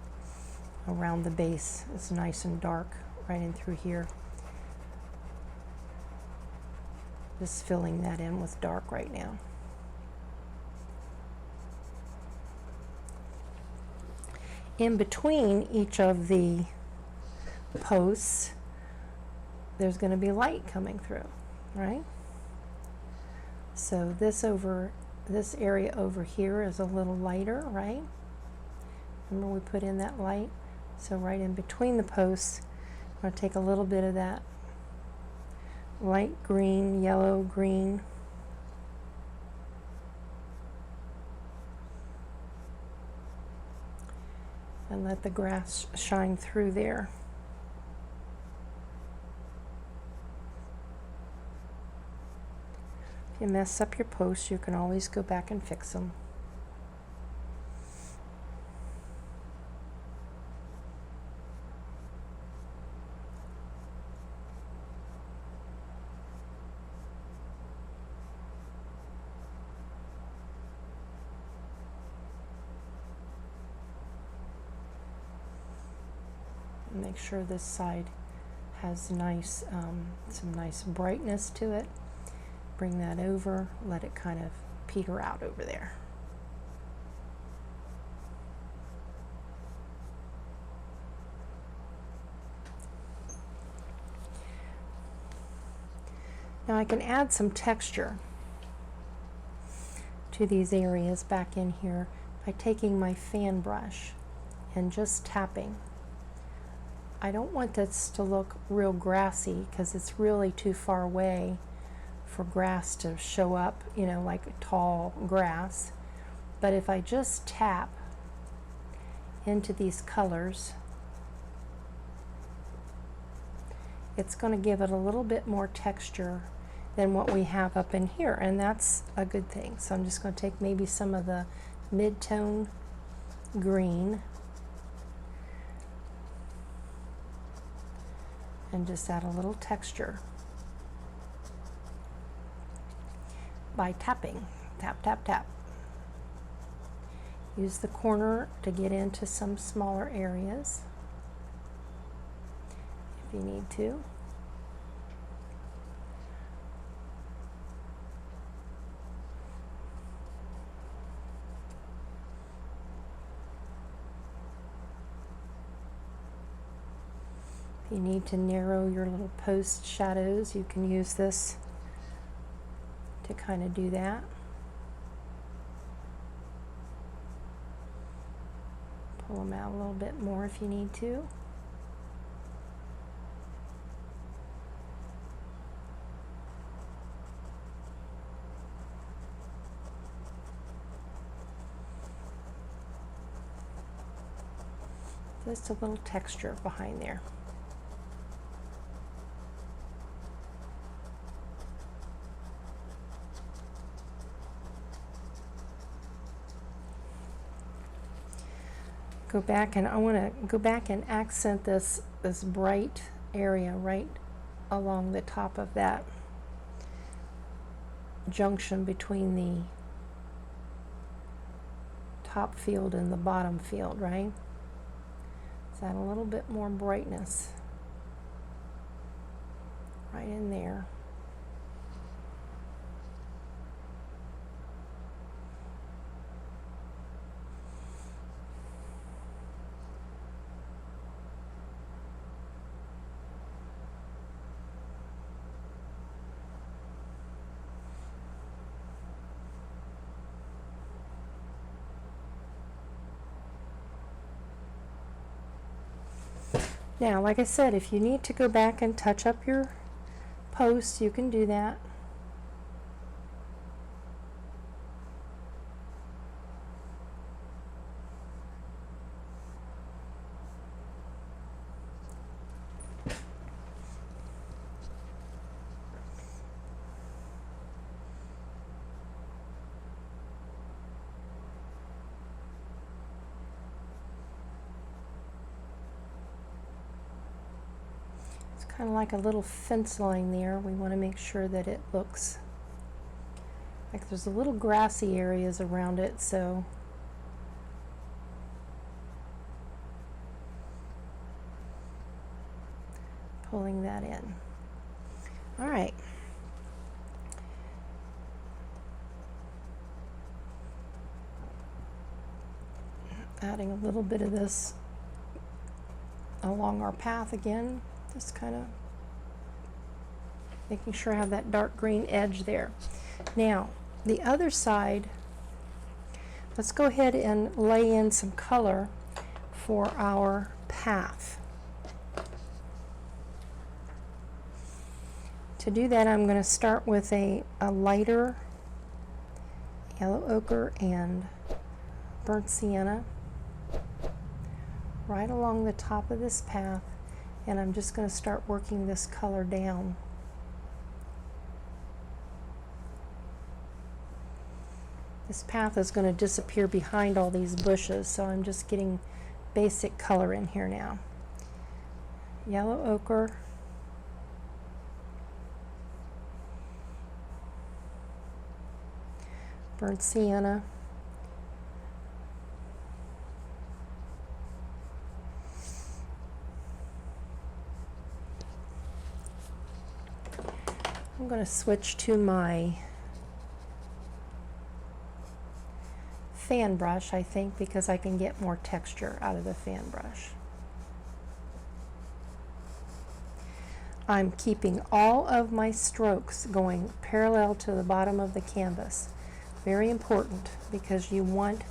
around the base. It's nice and dark right in through here. Just filling that in with dark right now. In between each of the posts, there's going to be light coming through, right? So this area over here is a little lighter, right? Remember we put in that light? So right in between the posts, I'm going to take a little bit of that light green, yellow, green. And let the grass shine through there. If you mess up your posts, you can always go back and fix them. Make sure this side has some nice brightness to it. Bring that over, let it kind of peter out over there. Now I can add some texture to these areas back in here by taking my fan brush and just tapping. I don't want this to look real grassy because it's really too far away for grass to show up, you know, like tall grass. But if I just tap into these colors, it's going to give it a little bit more texture than what we have up in here, and that's a good thing. So I'm just going to take maybe some of the mid-tone green and just add a little texture by tapping. Tap, tap, tap. Use the corner to get into some smaller areas if you need to. If you need to narrow your little post shadows, you can use this to kind of do that. Pull them out a little bit more if you need to. Just a little texture behind there. Go back, and I want to go back and accent this bright area right along the top of that junction between the top field and the bottom field, right? Let's add a little bit more brightness right in there. Now, like I said, if you need to go back and touch up your posts, you can do that. Kind of like a little fence line there. We want to make sure that it looks like there's a little grassy areas around it, so pulling that in. All right. Adding a little bit of this along our path again. Just kind of making sure I have that dark green edge there. Now, the other side, let's go ahead and lay in some color for our path. To do that, I'm going to start with a lighter yellow ochre and burnt sienna right along the top of this path. And I'm just going to start working this color down. This path is going to disappear behind all these bushes, so I'm just getting basic color in here now. Yellow ochre, burnt sienna, going to switch to my fan brush, I think, because I can get more texture out of the fan brush. I'm keeping all of my strokes going parallel to the bottom of the canvas. Very important, because you want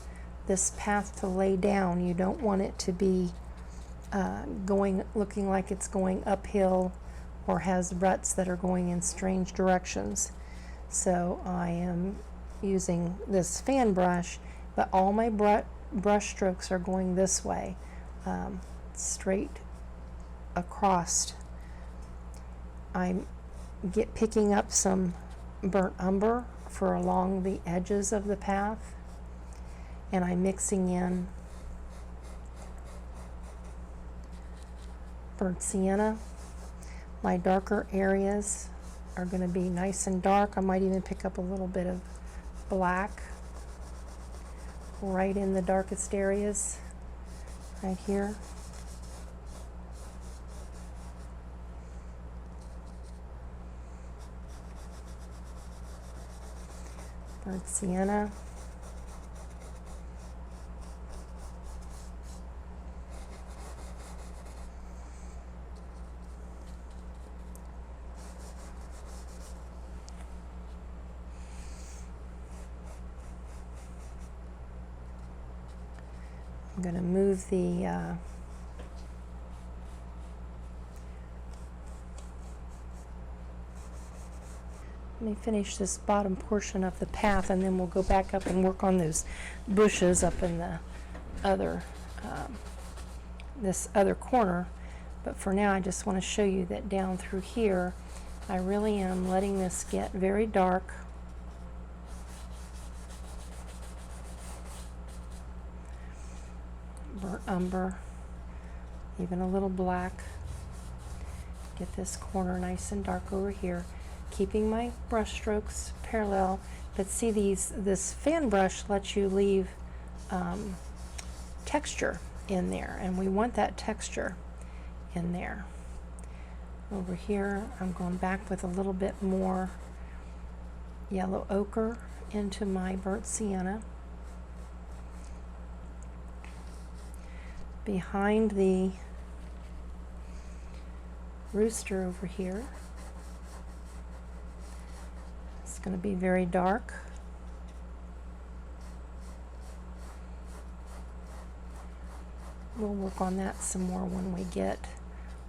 this path to lay down. You don't want it to be looking like it's going uphill or has ruts that are going in strange directions. So I am using this fan brush, but all my brush strokes are going this way, straight across. I'm picking up some burnt umber for along the edges of the path, and I'm mixing in burnt sienna. My darker areas are going to be nice and dark. I might even pick up a little bit of black right in the darkest areas, right here. Burnt sienna. I'm going to move the let me finish this bottom portion of the path, and then we'll go back up and work on those bushes up in the other this other corner. But for now, I just want to show you that down through here, I really am letting this get very dark. Burnt umber, even a little black. Get this corner nice and dark over here, keeping my brush strokes parallel. But see, this fan brush lets you leave texture in there, and we want that texture in there. Over here, I'm going back with a little bit more yellow ochre into my burnt sienna. Behind the rooster over here, it's going to be very dark. We'll work on that some more when we get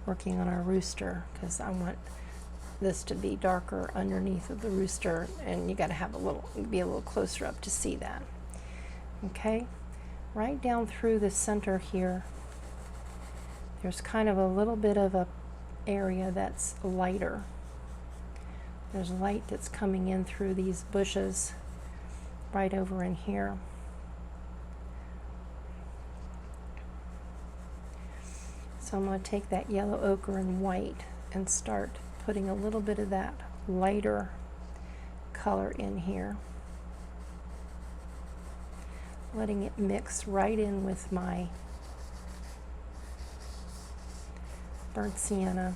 working on our rooster, because I want this to be darker underneath of the rooster, and you got to have be a little closer up to see that. Okay, right down through the center here, there's kind of a little bit of a area that's lighter. There's light that's coming in through these bushes right over in here. So I'm going to take that yellow ochre and white and start putting a little bit of that lighter color in here, letting it mix right in with my burnt sienna.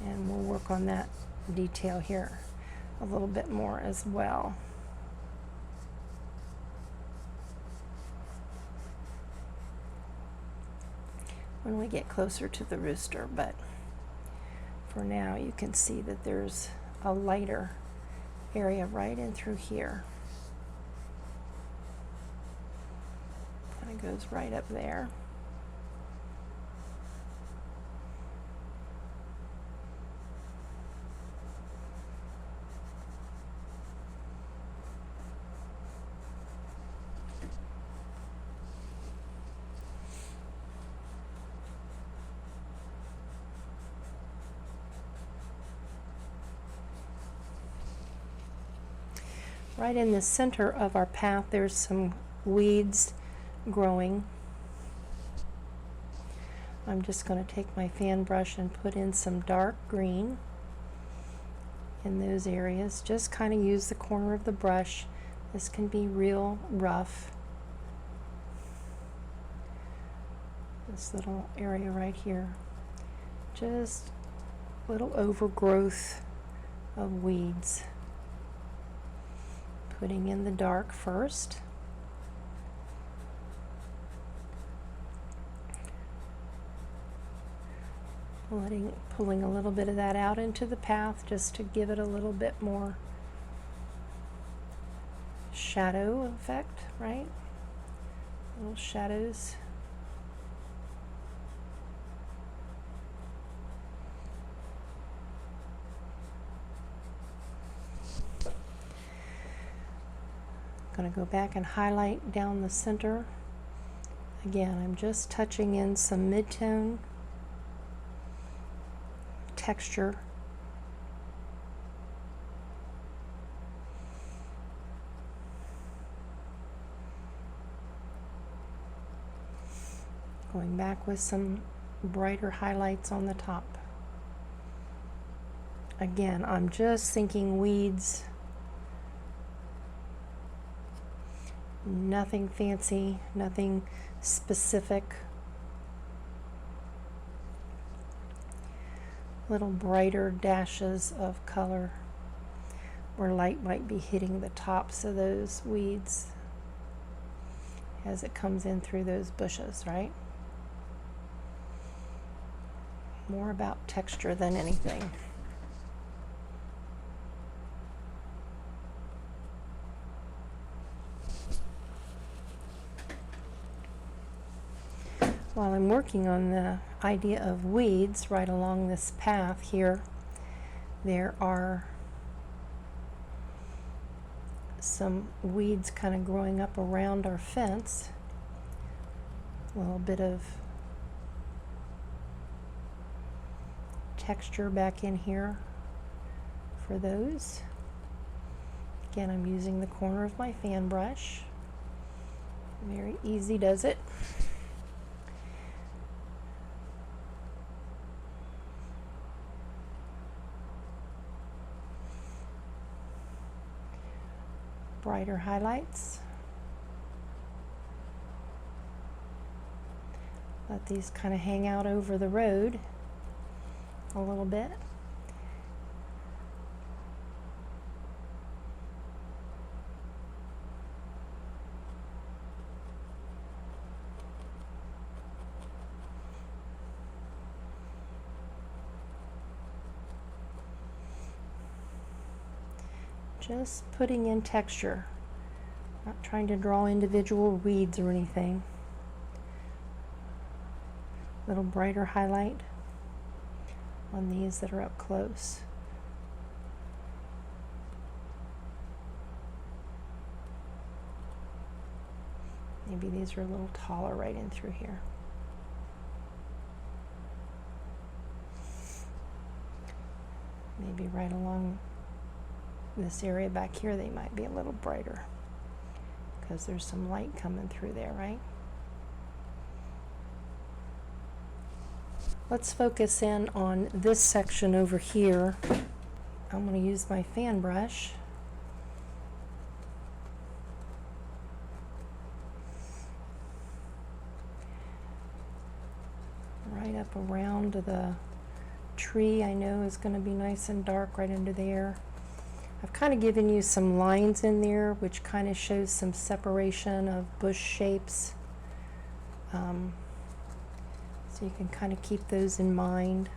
And we'll work on that detail here a little bit more as well. When we get closer to the rooster, but for now you can see that there's a lighter area right in through here. Kind of goes right up there. Right in the center of our path, there's some weeds growing. I'm just going to take my fan brush and put in some dark green in those areas. Just kind of use the corner of the brush. This can be real rough. this little area right here. Just little overgrowth of weeds. Putting in the dark first. Pulling a little bit of that out into the path just to give it a little bit more shadow effect, right? Little shadows. Going to go back and highlight down the center. Again, I'm just touching in some mid-tone texture. Going back with some brighter highlights on the top. Again, I'm just thinking weeds. Nothing fancy, nothing specific. Little brighter dashes of color where light might be hitting the tops of those weeds as it comes in through those bushes, right? More about texture than anything. While I'm working on the idea of weeds right along this path here, there are some weeds kind of growing up around our fence. A little bit of texture back in here for those. Again, I'm using the corner of my fan brush. Very easy does it. Brighter highlights. Let these kind of hang out over the road a little bit. Just putting in texture, not trying to draw individual weeds or anything. Little brighter highlight on these that are up close. Maybe these are a little taller right in through here. Maybe right along this area back here they might be a little brighter because there's some light coming through there, right? Let's focus in on this section over here. I'm going to use my fan brush. Right up around the tree I know is going to be nice and dark right under there. I've kind of given you some lines in there which kind of shows some separation of bush shapes. So you can kind of keep those in mind.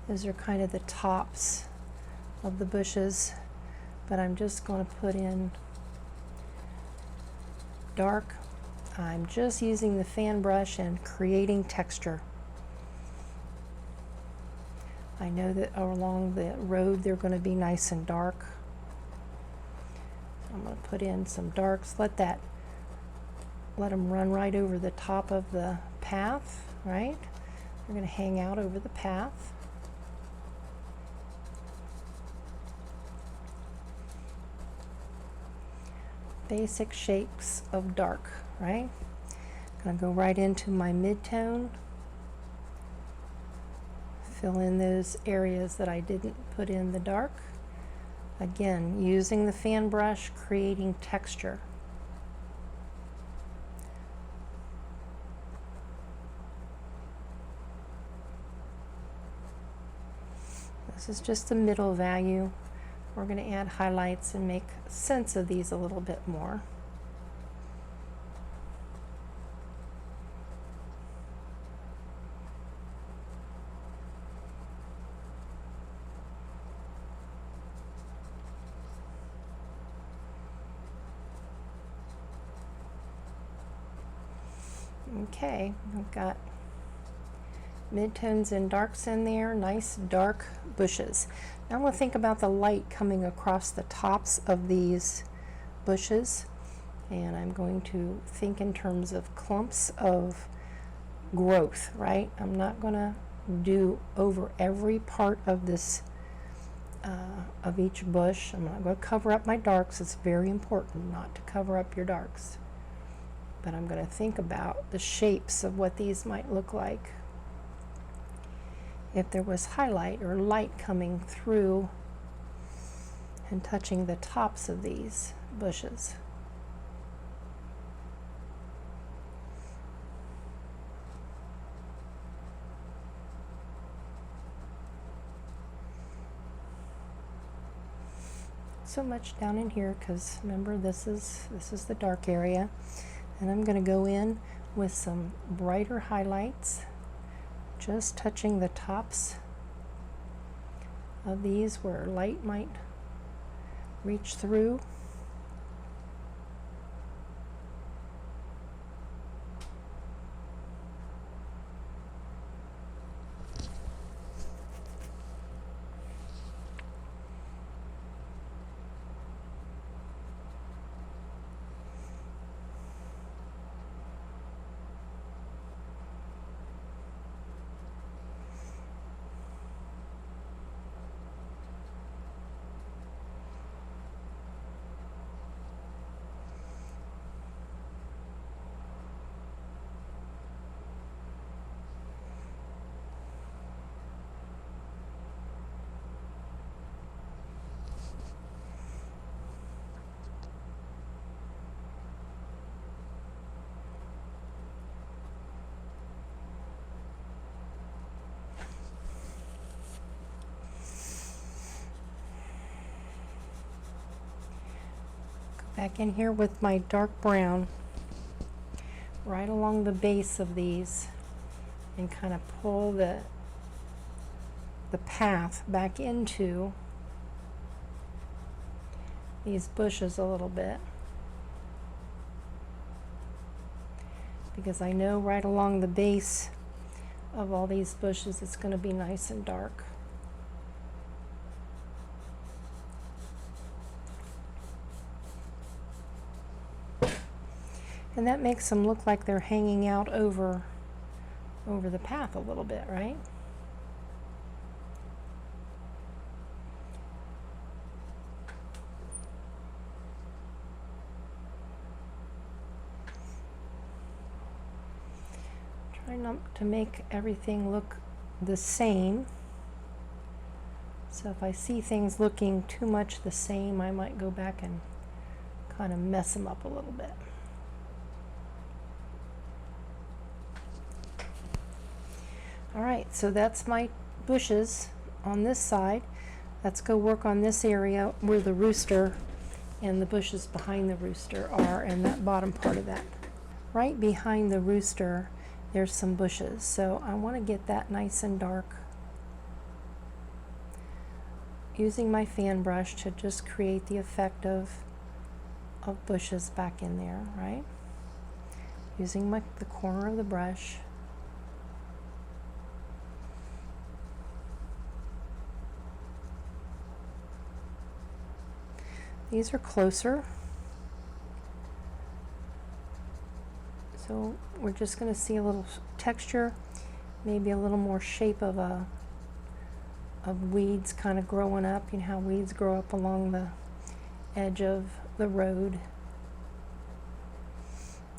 Those are kind of the tops of the bushes, but I'm just going to put in dark. I'm just using the fan brush and creating texture. I know that along the road they're going to be nice and dark. So I'm going to put in some darks. Let them run right over the top of the path, right? They're going to hang out over the path. Basic shapes of dark, right? Going to go right into my mid-tone. Fill in those areas that I didn't put in the dark. Again, using the fan brush, creating texture. This is just the middle value. We're going to add highlights and make sense of these a little bit more. Okay, I've got midtones and darks in there, nice dark bushes. Now we'll think about the light coming across the tops of these bushes, and I'm going to think in terms of clumps of growth, right? I'm not going to do over every part of this of each bush. I'm not going to cover up my darks. It's very important not to cover up your darks. But I'm going to think about the shapes of what these might look like if there was highlight or light coming through and touching the tops of these bushes. So much down in here, because remember, this is the dark area. And I'm going to go in with some brighter highlights, just touching the tops of these where light might reach through. Back in here with my dark brown right along the base of these and kind of pull the path back into these bushes a little bit, because I know right along the base of all these bushes it's going to be nice and dark. And that makes them look like they're hanging out over the path a little bit, right? Try not to make everything look the same. So if I see things looking too much the same, I might go back and kind of mess them up a little bit. All right, so that's my bushes on this side. Let's go work on this area where the rooster and the bushes behind the rooster are, and that bottom part of that. Right behind the rooster, there's some bushes, so I want to get that nice and dark. Using my fan brush to just create the effect of bushes back in there, right? Using the corner of the brush. These are closer, so we're just going to see a little texture, maybe a little more shape of weeds kind of growing up. You know how weeds grow up along the edge of the road.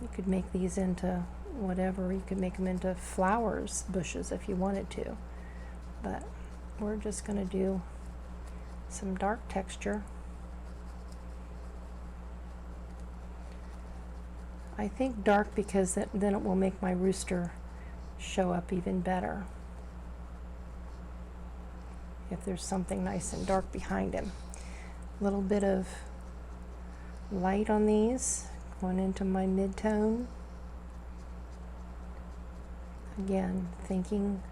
You could make these into whatever. You could make them into flowers, bushes if you wanted to, but we're just going to do some dark texture. I think dark because then it will make my rooster show up even better. if there's something nice and dark behind him. A little bit of light on these, going into my mid-tone. Again, thinking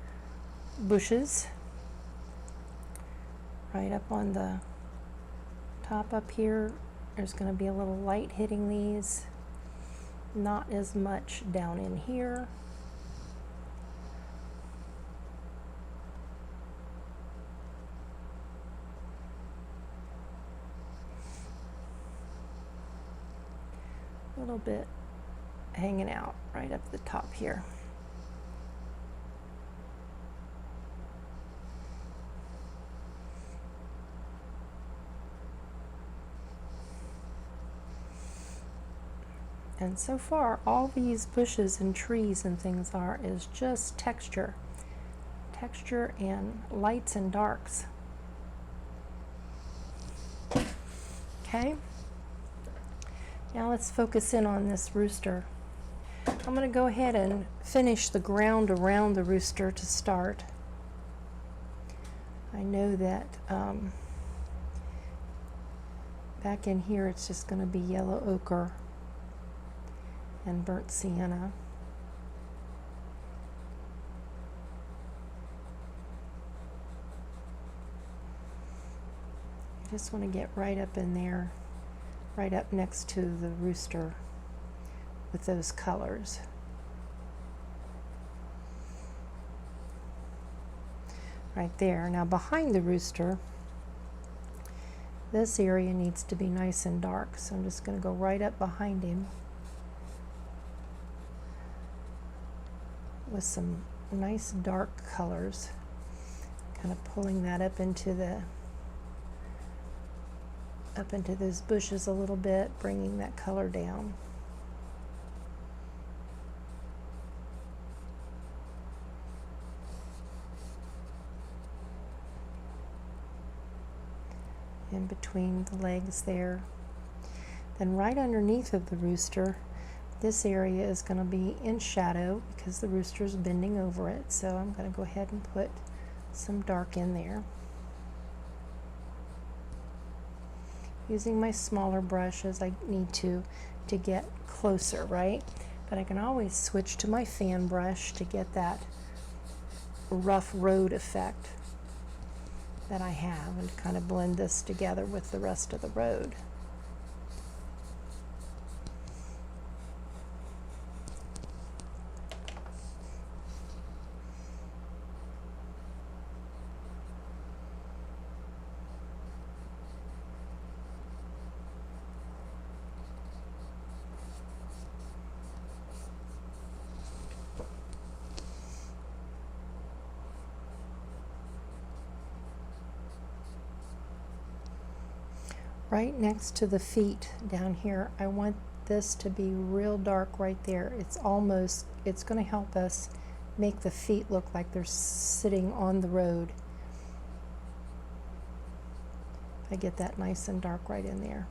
bushes. Right up on the top up here, there's going to be a little light hitting these. Not as much down in here. A little bit hanging out right up the top here. And so far, all these bushes and trees and things are is just texture. Texture and lights and darks. Okay. Now let's focus in on this rooster. I'm going to go ahead and finish the ground around the rooster to start. I know that back in here it's just going to be yellow ochre and burnt sienna. I just want to get right up in there, right up next to the rooster with those colors. Right there. Now behind the rooster, this area needs to be nice and dark, so I'm just going to go right up behind him with some nice dark colors, kind of pulling that up into those bushes a little bit, bringing that color down. In between the legs there. Then right underneath of the rooster, this area is going to be in shadow because the rooster is bending over it. So I'm going to go ahead and put some dark in there. Using my smaller brush as I need to get closer, right? But I can always switch to my fan brush to get that rough road effect that I have and kind of blend this together with the rest of the road. Right next to the feet down here, I want this to be real dark right there. It's going to help us make the feet look like they're sitting on the road. I get that nice and dark right in there.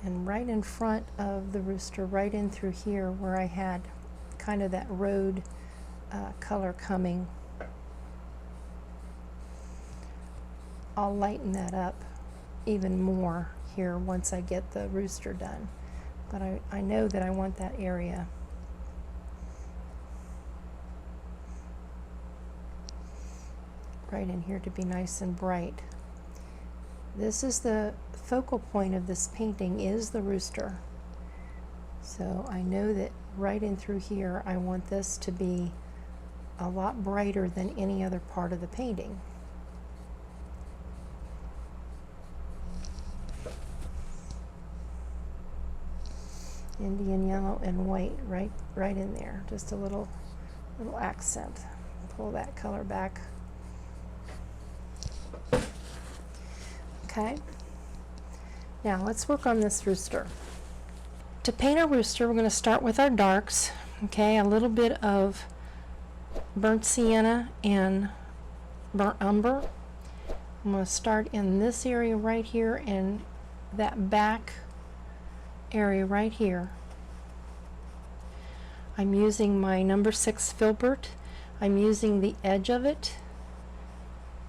And right in front of the rooster, right in through here where I had kind of that road color coming, I'll lighten that up even more here once I get the rooster done. But I know that I want that area. Right in here to be nice and bright. This is the focal point of this painting, is the rooster. So I know that right in through here I want this to be a lot brighter than any other part of the painting. Indian yellow and white right in there, just a little accent. Pull that color back. Okay, now let's work on this rooster. To paint our rooster, we're going to start with our darks. Okay, a little bit of burnt sienna and burnt umber. I'm going to start in this area right here and that back area right here. I'm using my number 6 filbert. I'm using the edge of it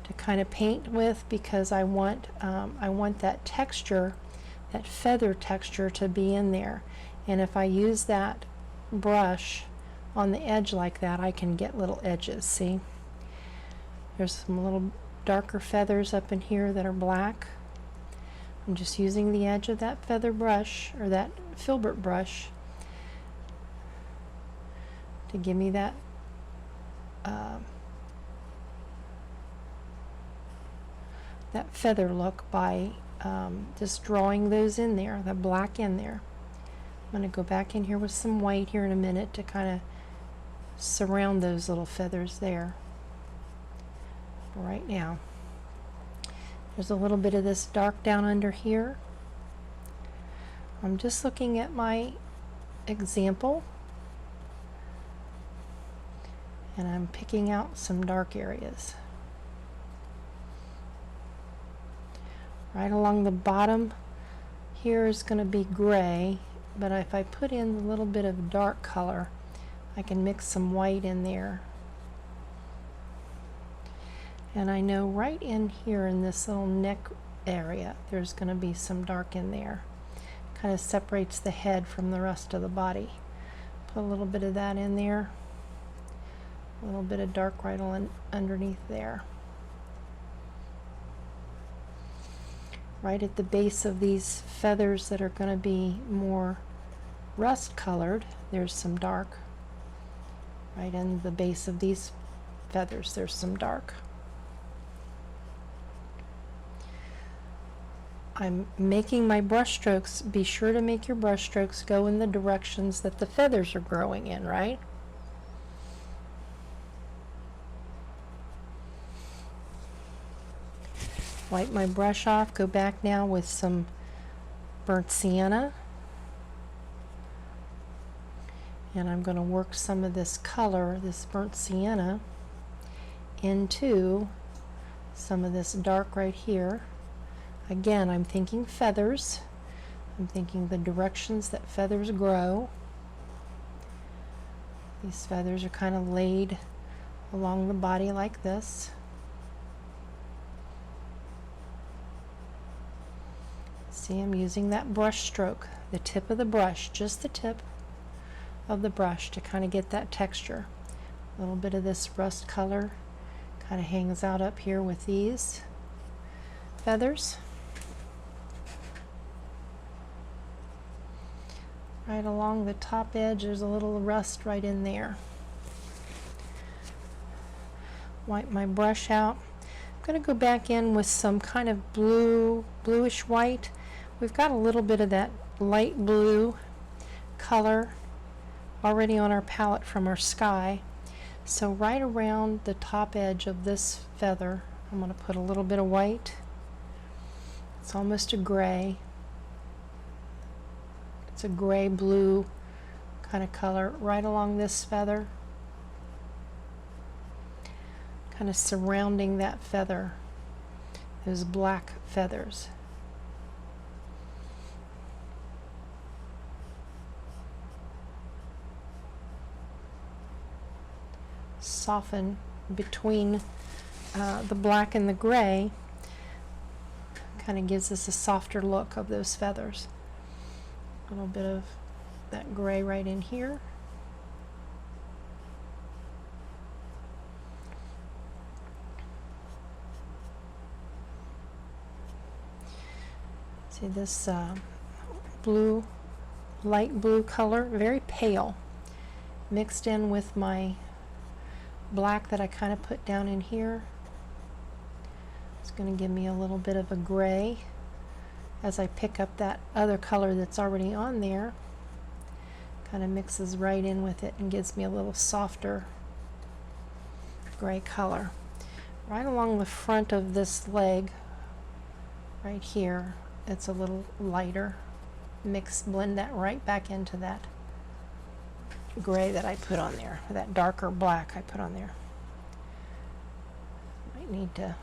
to kind of paint with because I want that texture, that feather texture, to be in there. And if I use that brush on the edge like that, I can get little edges. See? There's some little darker feathers up in here that are black. I'm just using the edge of that feather brush, or that filbert brush, to give me that that feather look by just drawing those in there, the black in there. I'm going to go back in here with some white here in a minute to kind of surround those little feathers there. Right now, there's a little bit of this dark down under here. I'm just looking at my example and I'm picking out some dark areas. Right along the bottom here is going to be gray, but if I put in a little bit of dark color, I can mix some white in there. And I know right in here in this little neck area, there's going to be some dark in there. Kind of separates the head from the rest of the body. Put a little bit of that in there. A little bit of dark right on underneath there. Right at the base of these feathers that are going to be more rust colored, there's some dark. Right in the base of these feathers, there's some dark. I'm making my brush strokes. Be sure to make your brush strokes go in the directions that the feathers are growing in, right? Wipe my brush off, go back now with some burnt sienna. And I'm going to work some of this color, this burnt sienna, into some of this dark right here. Again, I'm thinking feathers. I'm thinking the directions that feathers grow. These feathers are kind of laid along the body like this. See, I'm using that brush stroke, the tip of the brush, just the tip of the brush to kind of get that texture. A little bit of this rust color kind of hangs out up here with these feathers. Right along the top edge, there's a little rust right in there. Wipe my brush out. I'm going to go back in with some kind of bluish white. We've got a little bit of that light blue color already on our palette from our sky. So right around the top edge of this feather, I'm going to put a little bit of white. It's almost a gray. It's a gray-blue kind of color right along this feather, kind of surrounding that feather, those black feathers. Soften between the black and the gray, kind of gives us a softer look of those feathers. A little bit of that gray right in here. See this blue, light blue color, very pale, mixed in with my black that I kind of put down in here. It's going to give me a little bit of a gray as I pick up that other color that's already on there. Kind of mixes right in with it and gives me a little softer gray color. Right along the front of this leg, right here, it's a little lighter. Blend that right back into that gray that I put on there, or that darker black I put on there. Might need to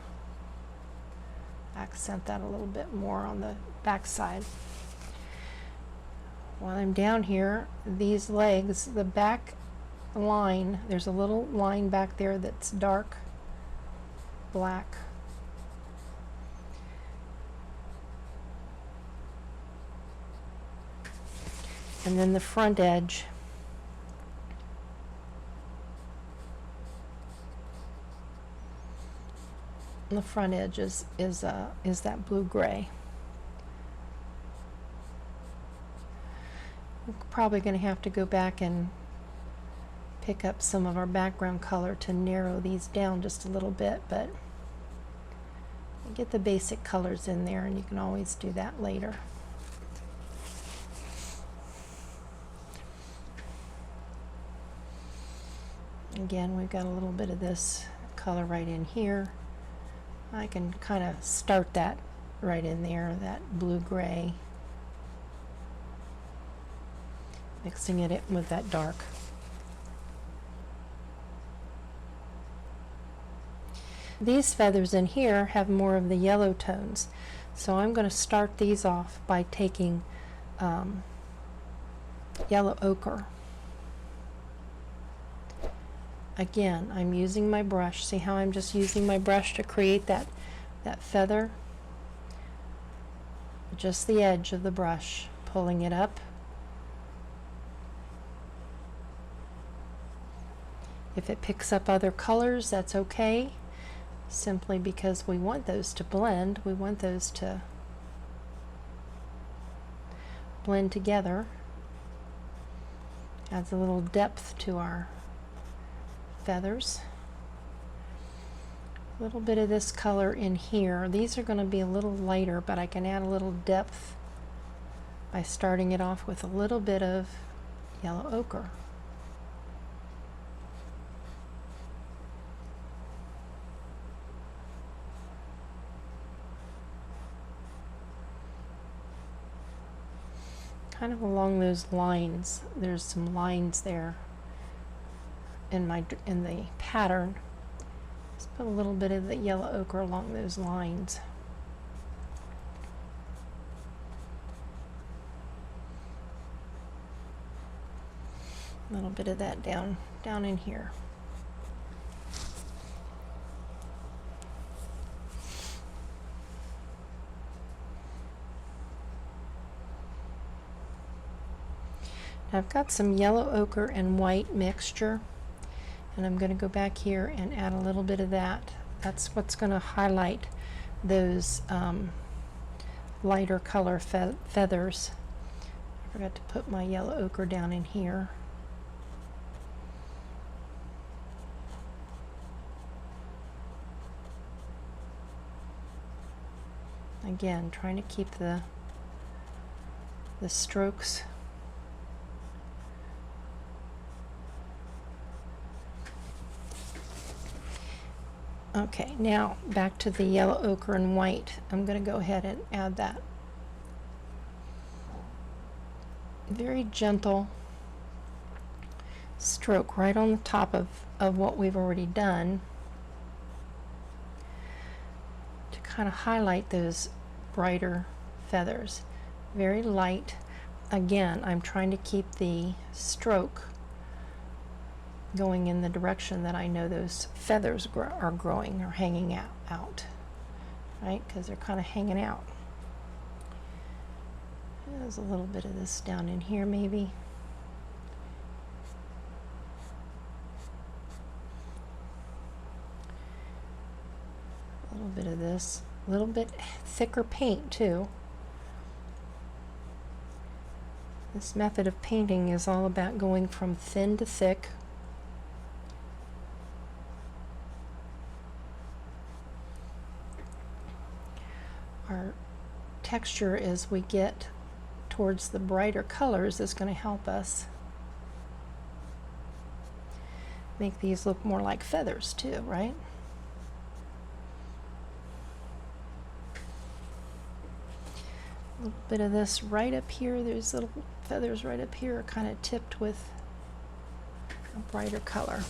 accent that a little bit more on the back side. While I'm down here, these legs, the back line, there's a little line back there that's dark black. And then the front edge, the front edge is that blue-gray. We're probably going to have to go back and pick up some of our background color to narrow these down just a little bit, but get the basic colors in there, and you can always do that later. Again, we've got a little bit of this color right in here. I can kind of start that right in there, that blue-gray, mixing it with that dark. These feathers in here have more of the yellow tones, so I'm going to start these off by taking yellow ochre. Again, I'm using my brush. See how I'm just using my brush to create that feather? Just the edge of the brush, pulling it up. If it picks up other colors, that's okay, simply because we want those to blend. We want those to blend together. Adds a little depth to our feathers. A little bit of this color in here. These are going to be a little lighter, but I can add a little depth by starting it off with a little bit of yellow ochre. Kind of along those lines. There's some lines there in the pattern. Let's put a little bit of the yellow ochre along those lines. A little bit of that down in here. Now I've got some yellow ochre and white mixture, and I'm going to go back here and add a little bit of that. That's what's going to highlight those lighter color feathers. I forgot to put my yellow ochre down in here. Again, trying to keep the strokes okay. Now back to the yellow ochre and white. I'm going to go ahead and add that very gentle stroke right on the top of what we've already done to kind of highlight those brighter feathers. Very light. Again, I'm trying to keep the stroke going in the direction that I know those feathers are growing or hanging out, right? Because they're kind of hanging out. There's a little bit of this down in here maybe. A little bit of this. A little bit thicker paint too. This method of painting is all about going from thin to thick. Our texture as we get towards the brighter colors is going to help us make these look more like feathers too, right? A little bit of this right up here. There's little feathers right up here, kind of tipped with a brighter color.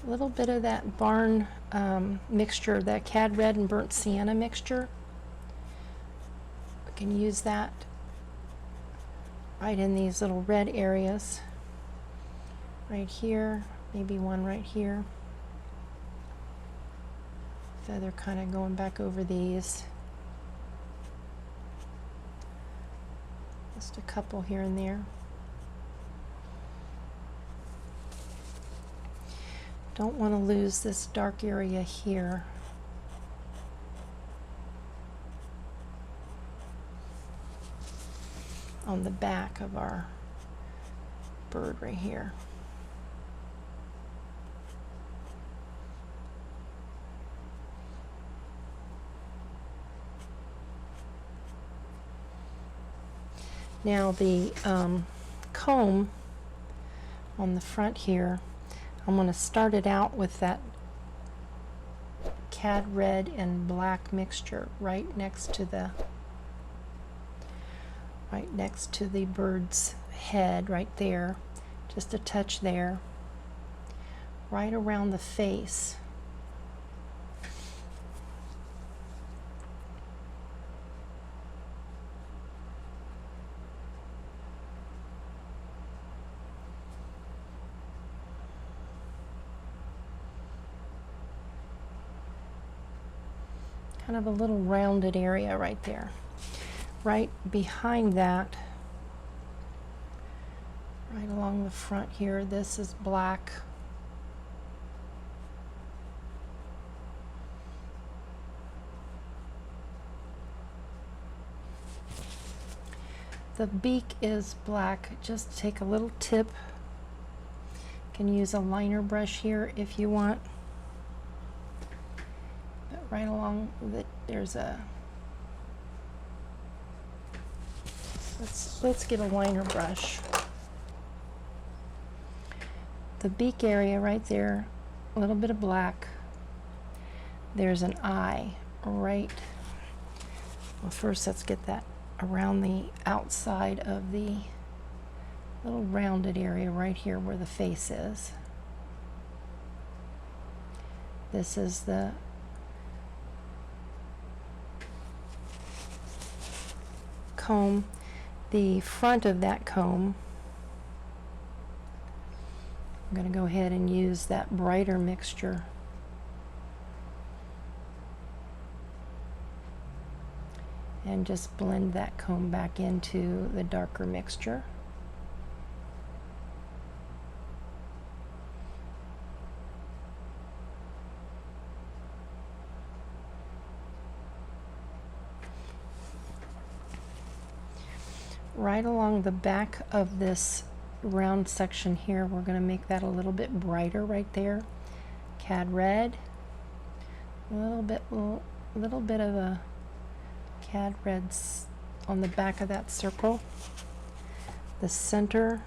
A little bit of that barn mixture, that cad red and burnt sienna mixture. We can use that right in these little red areas. Right here, maybe one right here. Feather kind of going back over these. Just a couple here and there. Don't want to lose this dark area here. On the back of our bird right here. Now the comb on the front here, I'm going to start it out with that cad red and black mixture right next to the bird's head right there, just a touch there, right around the face. Kind of a little rounded area right there. Right behind that, right along the front here, this is black. The beak is black. Just take a little tip. You can use a liner brush here if you want. But right along there's a, let's get a liner brush. The beak area right there, a little bit of black. There's an eye right. Well, first let's get that around the outside of the little rounded area right here where the face is. This is the comb. The front of that comb, I'm going to go ahead and use that brighter mixture. And just blend that comb back into the darker mixture. Right along the back of this round section here, we're going to make that a little bit brighter right there. Cad red, a little bit of a cad reds on the back of that circle. The center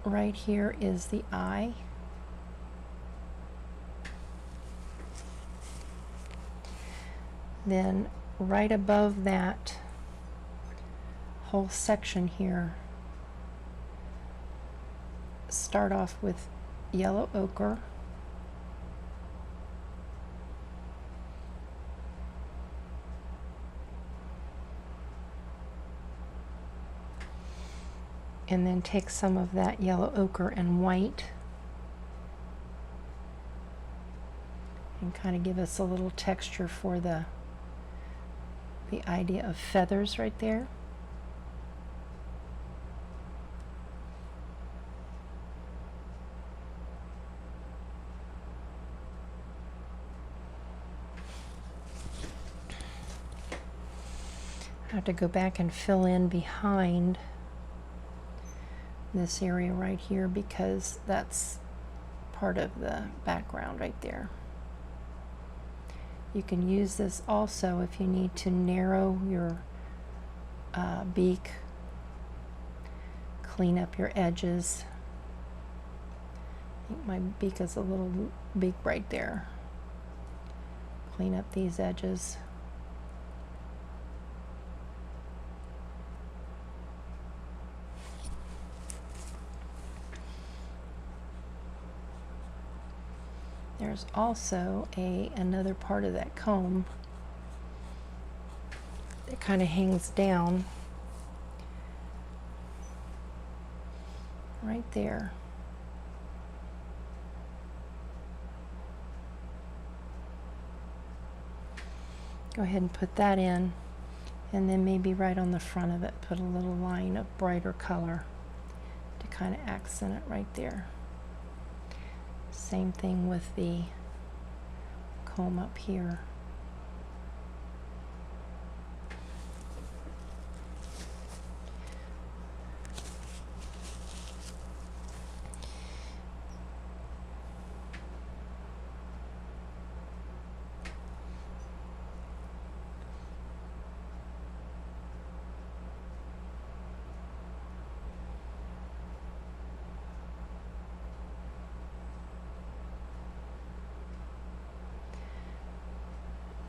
right here is the eye. Then right above that whole section here, start off with yellow ochre. And then take some of that yellow ochre and white and kind of give us a little texture for the idea of feathers right there. I have to go back and fill in behind this area right here because that's part of the background right there. You can use this also if you need to narrow your beak, clean up your edges. I think my beak is a little big right there. Clean up these edges. There's also another part of that comb that kind of hangs down right there. Go ahead and put that in, and then maybe right on the front of it put a little line of brighter color to kind of accent it right there. Same thing with the comb up here.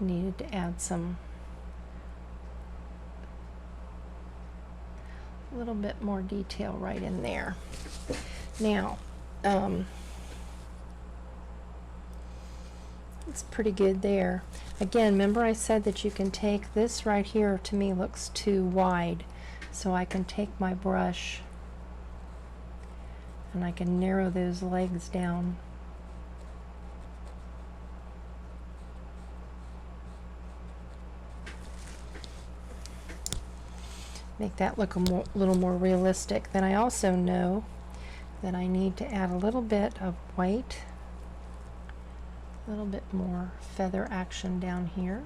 Needed to add a little bit more detail right in there. Now, it's pretty good there. Again, remember I said that you can take this right here, to me looks too wide, so I can take my brush and I can narrow those legs down. Make that look a little more realistic. Then I also know that I need to add a little bit of white, a little bit more feather action down here.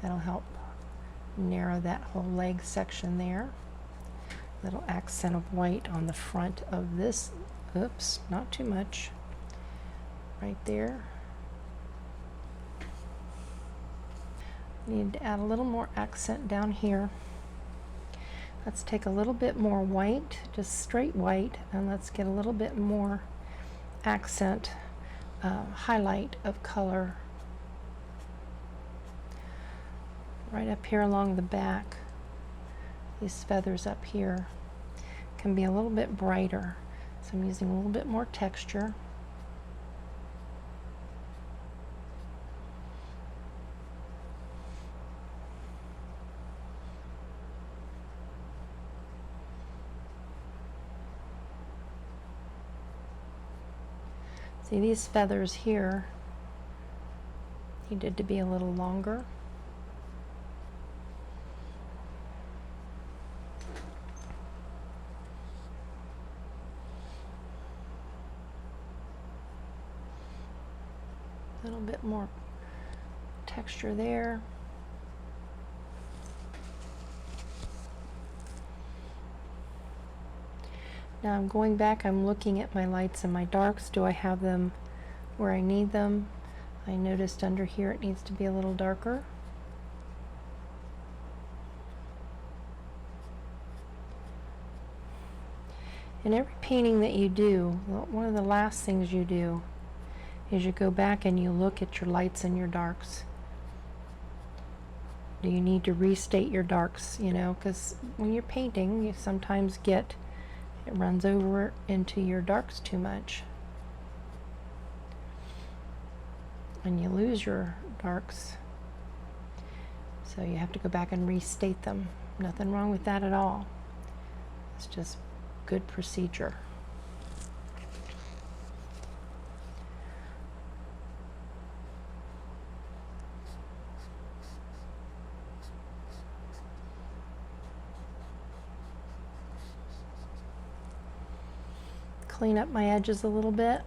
That'll help narrow that whole leg section there. Little accent of white on the front of this. Oops, not too much. Right there. Need to add a little more accent down here. Let's take a little bit more white, just straight white, and let's get a little bit more accent, highlight of color right up here along the back. These feathers up here can be a little bit brighter, so I'm using a little bit more texture. See, these feathers here needed to be a little longer. A little bit more texture there. Now I'm going back, I'm looking at my lights and my darks. Do I have them where I need them? I noticed under here it needs to be a little darker. In every painting that you do, one of the last things you do is you go back and you look at your lights and your darks. Do you need to restate your darks, you know, because when you're painting you sometimes get it runs over into your darks too much and you lose your darks, so you have to go back and restate them. Nothing wrong with that at all. It's just good procedure. Clean up my edges a little bit.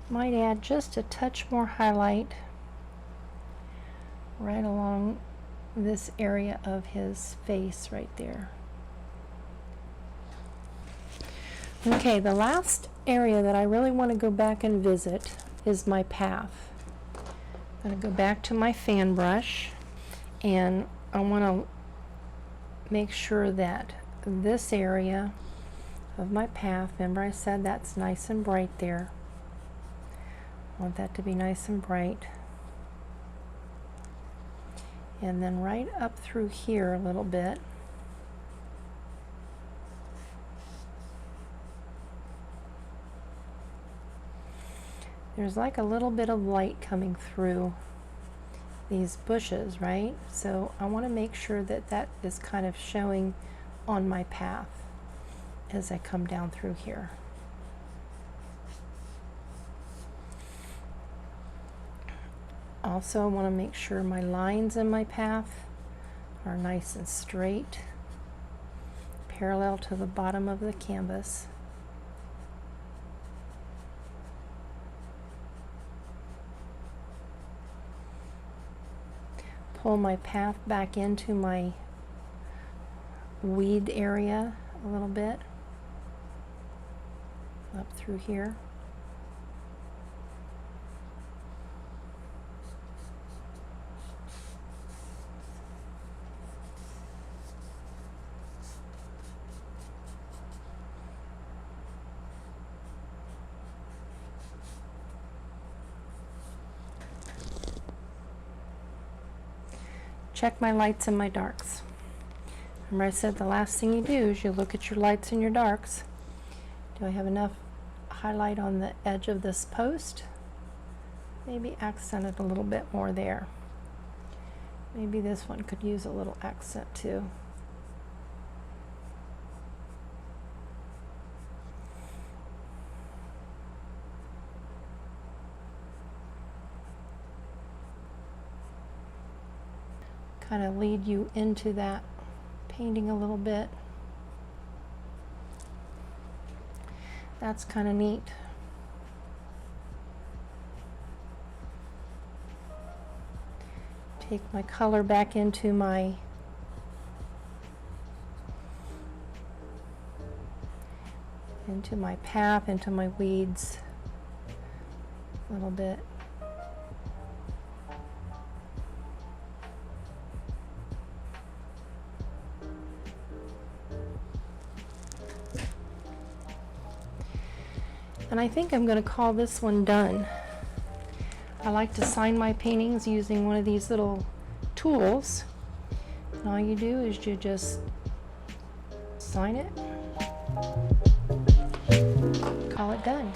Might add just a touch more highlight right along this area of his face right there. Okay, the last area that I really want to go back and visit is my path. I'm going to go back to my fan brush, and I want to make sure that this area of my path, remember I said that's nice and bright there. I want that to be nice and bright. And then right up through here a little bit. There's like a little bit of light coming through these bushes, right? So I want to make sure that that is kind of showing on my path as I come down through here. Also, I want to make sure my lines in my path are nice and straight, parallel to the bottom of the canvas. Pull my path back into my weed area a little bit, up through here. Check my lights and my darks. Remember I said the last thing you do is you look at your lights and your darks. Do I have enough highlight on the edge of this post? Maybe accent it a little bit more there. Maybe this one could use a little accent too. Kind of lead you into that painting a little bit. That's kind of neat. Take my color back into my path, into my weeds a little bit. And I think I'm going to call this one done. I like to sign my paintings using one of these little tools. And all you do is you just sign it, call it done.